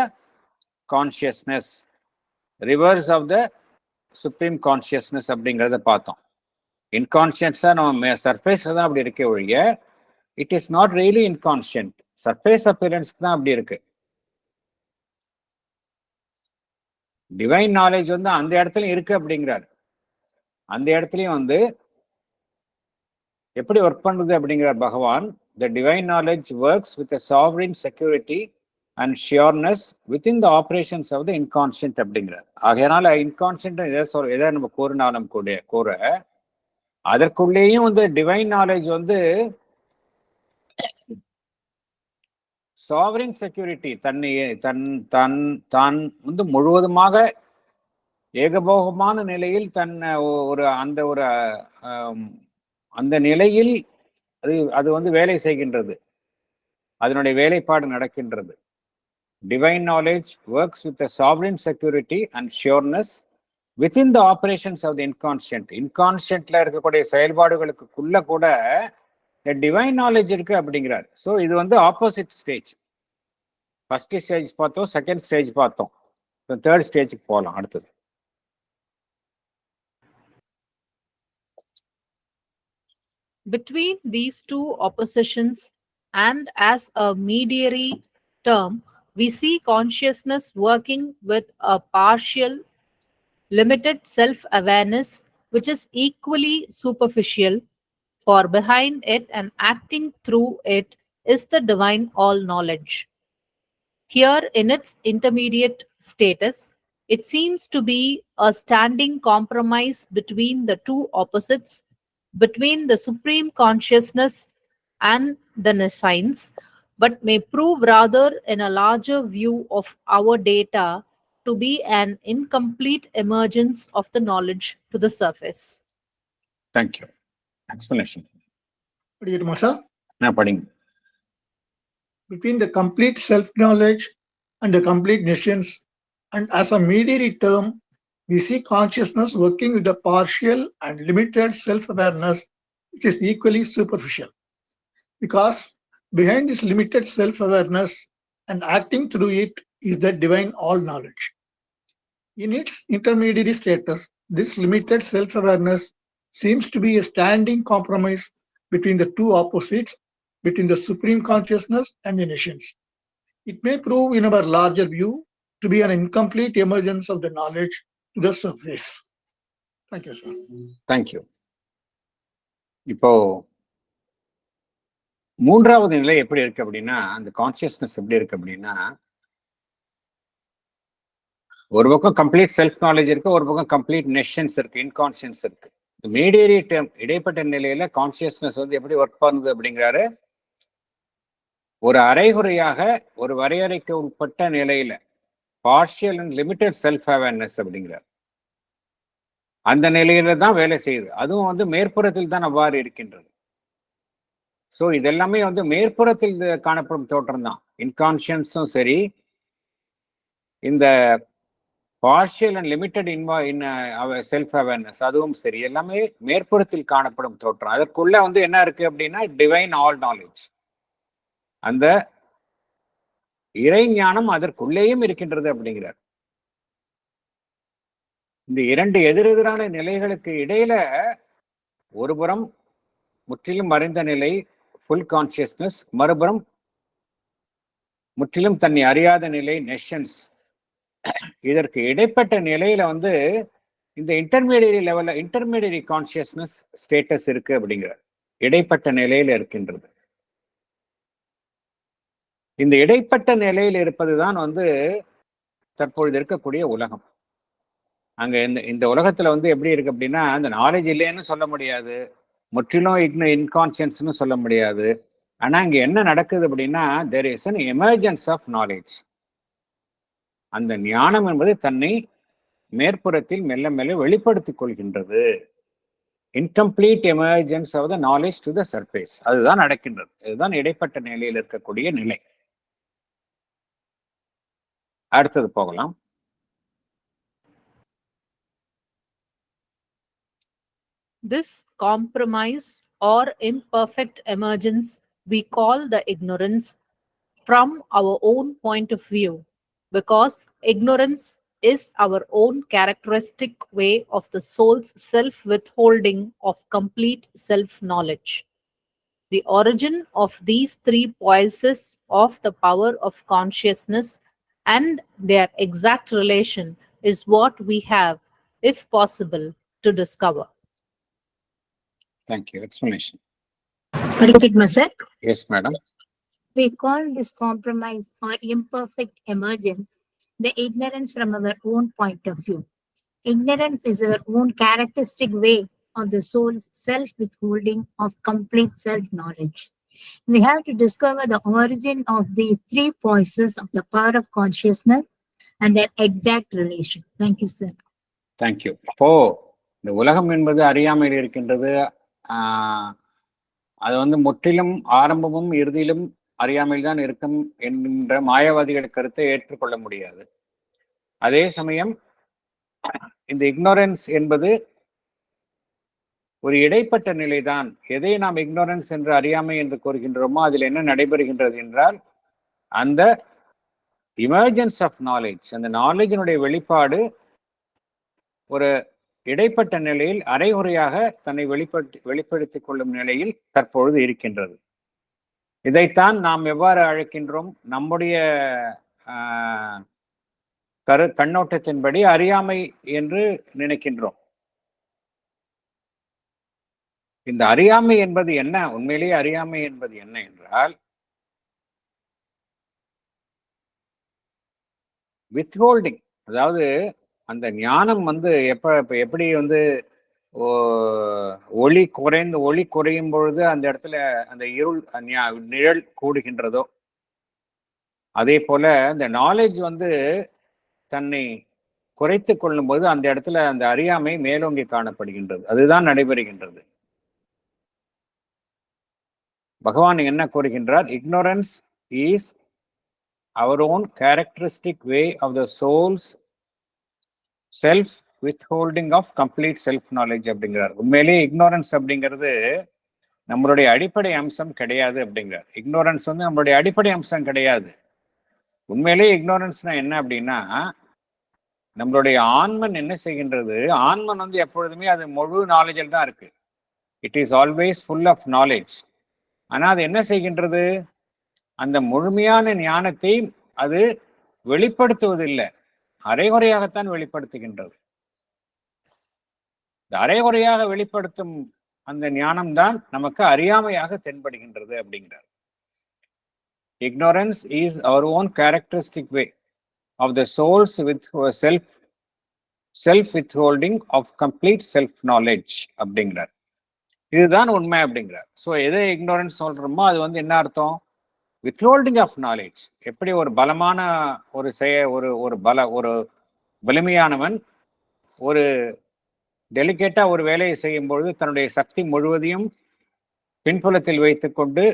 consciousness, reverse of the supreme consciousness அப்படிங்கிறத பார்த்தோம். இன்கான்சியன்ஸா நம்ம சர்ஃபேஸ்ல தான் அப்படி இருக்கே ஒழிய, it is not really inconscient. Surface அப்பியரன்ஸ்க்கு தான் அப்படி இருக்கு. டிவைன் நாலேஜ் வந்து அந்த இடத்துலயும் இருக்கு அப்படிங்கிறாரு. அந்த இடத்துலயும் வந்து எப்படி ஒர்க் பண்ணுது அப்படிங்கிறார் பகவான். The divine knowledge works with a sovereign security and sureness within the operations of the inconscient அப்படிங்கிறார். ஆகையனால இன்கான்சியன்ட் எதை நம்ம கூறினாலும் கூற அதற்குள்ளேயும் வந்து டிவைன் நாலேஜ் வந்து சாவரின் செக்யூரிட்டி, தான் வந்து முழுவதுமாக ஏகபோகமான நிலையில் அந்த நிலையில் அது வந்து வேலை செய்கின்றது. அதனுடைய வேலைப்பாடு நடக்கின்றது. Divine knowledge works with sovereign security and sureness within the operations of the inconscient. இன்கான்சியன்ட்ல இருக்கக்கூடிய செயல்பாடுகளுக்குள்ள கூட டிவைன் நாலேஜ் இருக்கு அப்படிங்கிறார். ஸோ இது வந்து ஆப்போசிட் ஸ்டேஜ். ஃபர்ஸ்ட் ஸ்டேஜ் பார்த்தோம், செகண்ட் ஸ்டேஜ் பார்த்தோம், தேர்ட் ஸ்டேஜுக்கு போகலாம் அடுத்தது. Between these two oppositions and as a mediary term, we see consciousness working with a partial, limited self-awareness, which is equally superficial, for behind it and acting through it is the divine all-knowledge. Here, in its intermediate status, it seems to be a standing compromise between the two opposites, between the supreme consciousness and the nescience, but may prove rather in a larger view of our data to be an incomplete emergence of the knowledge to the surface. Thank you. Explanation. படிக்கட்டுமா sir? படிங்க. Between the complete self-knowledge and the complete nescience, and as a mediary term, we see consciousness working with a partial and limited self-awareness, which is equally superficial. Because behind this limited self-awareness and acting through it is the divine all-knowledge. In its intermediary status, this limited self-awareness seems to be a standing compromise between the two opposites, between the supreme consciousness and the nescience. it may prove in our larger view to be an incomplete emergence of the knowledge to the surface. Thank you, sir. Thank you. இப்போ மூன்றாவது நிலை எப்படி இருக்கு அப்படின்னா, அந்த consciousness எப்படி இருக்கு அப்படின்னா, ஒரு பக்கம் கம்ப்ளீட் செல்ஃப் நாலேஜ் இருக்கு, ஒரு பக்கம் கம்ப்ளீட் நெஷன்ஸ் இருக்கு, இன்கான்சியன்ஸ் இருக்கு. மீடியேட் டேர்ம் இடைப்பட்ட நிலையில கான்சியஸ்னஸ் வந்து எப்படி ஒர்க் பண்ணுது அப்படிங்கிறாரு. ஒரு அரைகுறையாக ஒரு வரையறைக்கு உட்பட்ட நிலையில partial and limited self awareness அப்படிங்கிறார். அந்த நிலையில தான் வேலை செய்யுது. அதுவும் வந்து மேற்புறத்தில் தான் அவ்வாறு இருக்கின்றது. ஸோ இதெல்லாமே வந்து மேற்புறத்தில் காணப்படும் தோற்றம் தான். இன்கான்சியன்ஸும் சரி, இந்த partial and limited self awareness அதுவும் சரி, எல்லாமே மேற்புறத்தில் காணப்படும் தோற்றம். அதற்குள்ள வந்து என்ன இருக்கு அப்படின்னா டிவைன் ஆல் நாலேஜ், அந்த இறை ஞானம் அதற்குள்ளேயும் இருக்கின்றது அப்படிங்கிறார். இந்த இரண்டு எதிரெதிரான நிலைகளுக்கு இடையில ஒருபுறம் முற்றிலும் மறைந்த நிலை ஃபுல் கான்சியஸ்னஸ், மறுபுறம் முற்றிலும் தன்னை அறியாத நிலை நெஷன்ஸ். இதற்கு இடைப்பட்ட நிலையில வந்து இந்த இன்டர்மீடியரி லெவல்ல இன்டர்மீடியரி கான்சியஸ்னஸ் ஸ்டேட்டஸ் இருக்கு அப்படிங்கிறார். இடைப்பட்ட நிலையில இருக்கின்றது. இந்த இடைப்பட்ட நிலையில் இருப்பதுதான் வந்து தற்பொழுது இருக்கக்கூடிய உலகம். அங்க இந்த உலகத்துல வந்து எப்படி இருக்கு அப்படின்னா, அந்த நாலேஜ் இல்லைன்னு சொல்ல முடியாது, முற்றிலும் இன்கான்சியன்ஸ்னு சொல்ல முடியாது. ஆனா இங்க என்ன நடக்குது அப்படின்னா, there is an emergence of knowledge. அந்த ஞானம் என்பது தன்னை மேற்புறத்தில் மெல்ல மெல்ல வெளிப்படுத்திக் கொள்கின்றது. Incomplete emergence of the knowledge to the surface, அதுதான் நடக்கின்றது. இதுதான் இடைப்பட்ட நிலையில் இருக்கக்கூடிய நிலை. அடுத்தது போகலாம். This compromise or imperfect emergence we call the ignorance from our own point of view, because ignorance is our own characteristic way of the soul's self-withholding of complete self-knowledge. The origin of these three poises of the power of consciousness and their exact relation is what we have, if possible, to discover. Thank you. Explanation. படிக்கட்டுமா sir? Yes, madam. We call this compromise or imperfect emergence the ignorance from our own point of view. Ignorance is our own characteristic way of the soul's self-withholding of complete self-knowledge. We have to discover the origin of these three poises of the power of consciousness and their exact relation. Thank you, sir. Thank you. அப்போ இந்த உலகம் என்பது அறியாமையில் இருக்கின்றது. அது வந்து முற்றிலும் ஆரம்பமும் இறுதியிலும் அறியாமையில் தான் இருக்கும் என்கின்ற மாயாவாதிகள் கருத்தை ஏற்றுக்கொள்ள முடியாது. அதே சமயம் இந்த இக்னோரன்ஸ் என்பது ஒரு இடைப்பட்ட நிலைதான். எதை நாம் இக்னோரன்ஸ் என்று அறியாமை என்று கூறுகின்றோமோ அதில் என்ன நடைபெறுகின்றது என்றால், அந்த இமர்ஜென்ஸ் ஆஃப் நாலேஜ், அந்த நாலேஜினுடைய வெளிப்பாடு ஒரு இடைப்பட்ட நிலையில் அரைகுறையாக தன்னை வெளிப்படுத்திக் கொள்ளும் நிலையில் தற்பொழுது இருக்கின்றது. இதைத்தான் நாம் எவ்வாறு அழைக்கின்றோம்? நம்முடைய கண்ணோட்டத்தின்படி அறியாமை என்று நினைக்கின்றோம். இந்த அறியாமை என்பது என்ன? உண்மையிலேயே அறியாமை என்பது என்ன என்றால், வித்ஹோல்டிங். அதாவது அந்த ஞானம் வந்து எப்படி வந்து ஒளி குறையும் பொழுது அந்த இடத்துல அந்த நிழல் கூடுகின்றதோ, அதே போல இந்த நாலேஜ் வந்து தன்னை குறைத்து கொள்ளும் போது அந்த இடத்துல அந்த அறியாமை மேலோங்கி காணப்படுகின்றது. அதுதான் நடைபெறுகின்றது. பகவான் என்ன கூறுகின்றார்? ignorance is our own characteristic way of the soul's self withholding of complete self knowledge அப்படிங்கிறார். உண்மையிலேயே ignorance அப்படிங்கிறது நம்மளுடைய அடிப்படை அம்சம் கிடையாது அப்படிங்கிறார். ignorance வந்து நம்மளுடைய அடிப்படை அம்சம் கிடையாது. உண்மையிலேயே ignoranceனா என்ன அப்படின்னா, நம்மளுடைய ஆன்மன் என்ன செய்கின்றது? ஆன்மன் வந்து எப்பொழுதுமே அது முழு நாலேஜில் தான் இருக்கு. It is always full of knowledge. ஆனா அது என்ன செய்கின்றது? அந்த முழுமையான ஞானத்தை அது வெளிப்படுத்துவதில்லை, அரைகுறையாகத்தான் வெளிப்படுத்துகின்றது. இந்த அரைகுறையாக வெளிப்படுத்தும் அந்த ஞானம்தான் நமக்கு அறியாமையாக தென்படுகின்றது அப்படிங்கிறார். Ignorance is our own characteristic way of the soul's with self withholding of complete self knowledge அப்படிங்கிறார். இதுதான் உண்மை அப்படிங்கிறார். ஸோ எதை இக்னோரன்ஸ் சொல்றோமோ அது வந்து என்ன அர்த்தம்? Withholding of knowledge. எப்படி ஒரு பலமான ஒரு வலிமையானவன் ஒரு டெலிகேட்டா ஒரு வேலையை செய்யும் பொழுது தன்னுடைய சக்தி முழுவதையும் பின்புலத்தில் வைத்துக்கொண்டு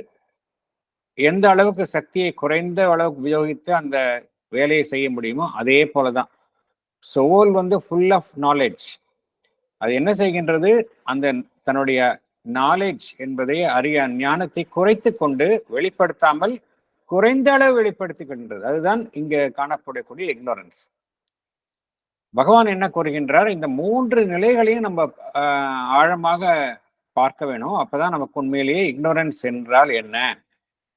எந்த அளவுக்கு சக்தியை குறைந்த அளவுக்கு உபயோகித்து அந்த வேலையை செய்ய முடியுமோ அதே போலதான் சோல் வந்து ஃபுல் ஆஃப் நாலேஜ். அது என்ன செய்கின்றது? அந்த தன்னுடைய நாலேஜ் என்பதை ஞானத்தை குறைத்து கொண்டு வெளிப்படுத்தாமல் குறைந்த அளவு வெளிப்படுத்திக்கின்றது. அதுதான் இங்க காணப்படக்கூடிய இக்னோரன்ஸ். பகவான் என்ன கூறுகின்றார்? இந்த 3 நிலைகளையும் நம்ம ஆழமாக பார்க்க வேணும். அப்பதான் நமக்கு உண்மையிலேயே இக்னோரன்ஸ் என்றால் என்ன,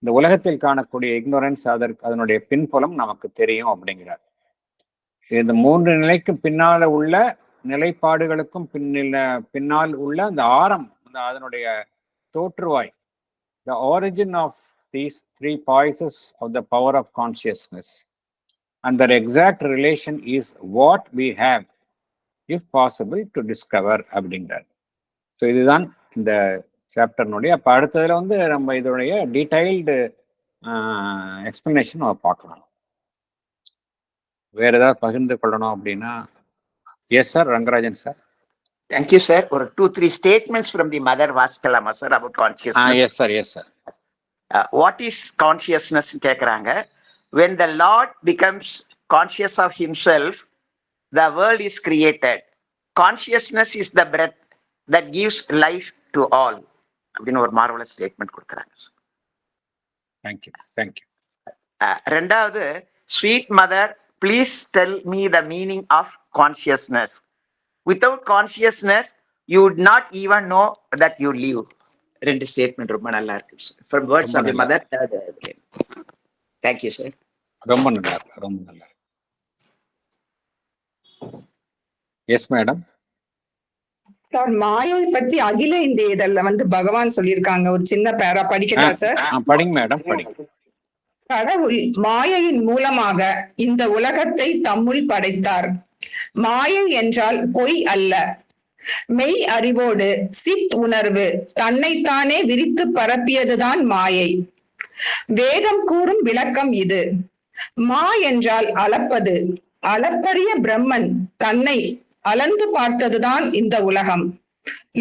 இந்த உலகத்தில் காணக்கூடிய இக்னோரன்ஸ் அதனுடைய பின்புலம் நமக்கு தெரியும் அப்படிங்கிறார். இந்த 3 நிலைக்கு பின்னால உள்ள நிலைப்பாடுகளுக்கும் பின்னால் உள்ள அந்த ஆரம், அதனுடைய தோற்றுவாய், the origin of these 3 poises of the power of consciousness and their exact relation is what we have if possible to discover அப்படிங்கிறார். ஸோ இதுதான் இந்த சாப்டர்னுடைய. அப்போ அடுத்ததுல வந்து நம்ம இதனுடைய டீடைல்டு எக்ஸ்பிளனேஷன் நம்ம பார்க்கலாம். வேற ஏதாவது பகிர்ந்து கொள்ளணும் அப்படின்னா? Yes sir, Rangarajan sir. Thank you, sir. Or 2-3 statements from the mother Vaskalama, sir, about consciousness. Yes, sir. Yes, sir. What is consciousness? When the Lord becomes conscious of himself, the world is created. Consciousness is the breath that gives life to all. அப்படின்னு ஒரு marvelous statement கொடுக்குறாங்க. Thank you. Thank you. ரெண்டாவது, sweet mother, please tell me the meaning of consciousness. Without consciousness, you would not even know that you live. ரெண்டு statement ரொம்ப நல்லா இருக்கு. From words of the mother. Thank you, sir. ரொம்ப நல்லா இருக்கு, ரொம்ப நல்லா. Yes madam. சார், மாயை பத்தி அகில இந்திய இதழ்ல வந்து பகவான் சொல்லியிருக்காங்க. ஒரு சின்ன பேரா படிக்கட்டா சார்? படிங்க மேடம், படிங்க. கடவுள் மாயையின் மூலமாக இந்த உலகத்தை தம்முள் படைத்தார். மாயை என்றால் பொய் அல்ல, மெய் அறிவோடு சித் உணர்வு தன்னைத்தானே விரித்து பரப்பியதுதான் மாயை. வேதம் கூறும் விளக்கம் இது. மா என்றால் அளப்பது, அளப்பரிய பிரம்மன் தன்னை அளந்து பார்த்ததுதான் இந்த உலகம்.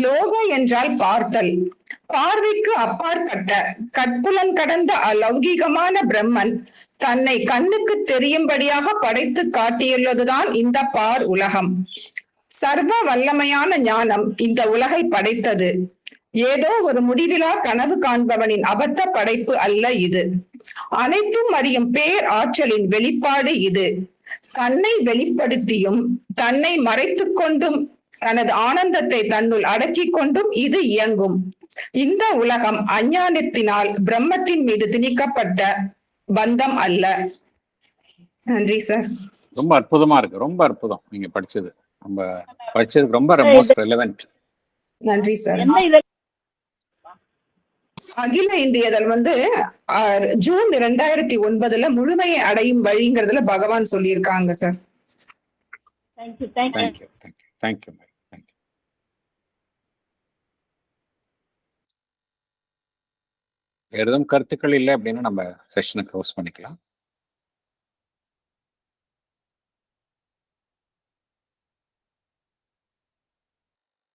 லோக என்றால் பார்த்தல், பார்வைக்கு அப்பாற்பட்ட கற்புலன் கடந்த அலௌகிகமான பிரம்மன் தன்னை கண்ணுக்கு தெரியும்படியாக படைத்து காட்டியுள்ளதுதான் இந்த பார் உலகம். சர்வ வல்லமையான ஞானம் இந்த உலகை படைத்தது. ஏதோ ஒரு முடிவிலா கனவு காண்பவனின் அபத்த படைப்பு அல்ல இது. அனைத்தும் அறியும் பேர் ஆற்றலின் வெளிப்பாடு இது. தன்னை வெளிப்படுத்தியும் தன்னை மறைத்து கொண்டும் தனது ஆனந்தத்தை தன்னுள் அடக்கி கொண்டும் இது இயங்கும். இந்த உலகம் அஞ்ஞானத்தினால் பிரம்மத்தின் மீது திணிக்கப்பட்ட பந்தம் அல்ல. நன்றி சார். ரொம்ப அற்புதமா இருக்கு, ரொம்ப அற்புதம். நீங்க படிச்சது ரொம்ப மோஸ்ட் ரெலவென்ட். நன்றி சார். அகில இந்திய இதழ் வந்து ஜூன் 2009 முழுமையை அடையும் வழிங்கிறதுல பகவான் சொல்லியிருக்காங்க சார். தேங்க்யூ. தேங்க்யூ. தேங்க்யூ. வேற எதுவும் கருத்துக்கள் இல்லை அப்படின்னா நம்ம செஷனை க்ளோஸ் பண்ணிக்கலாம்.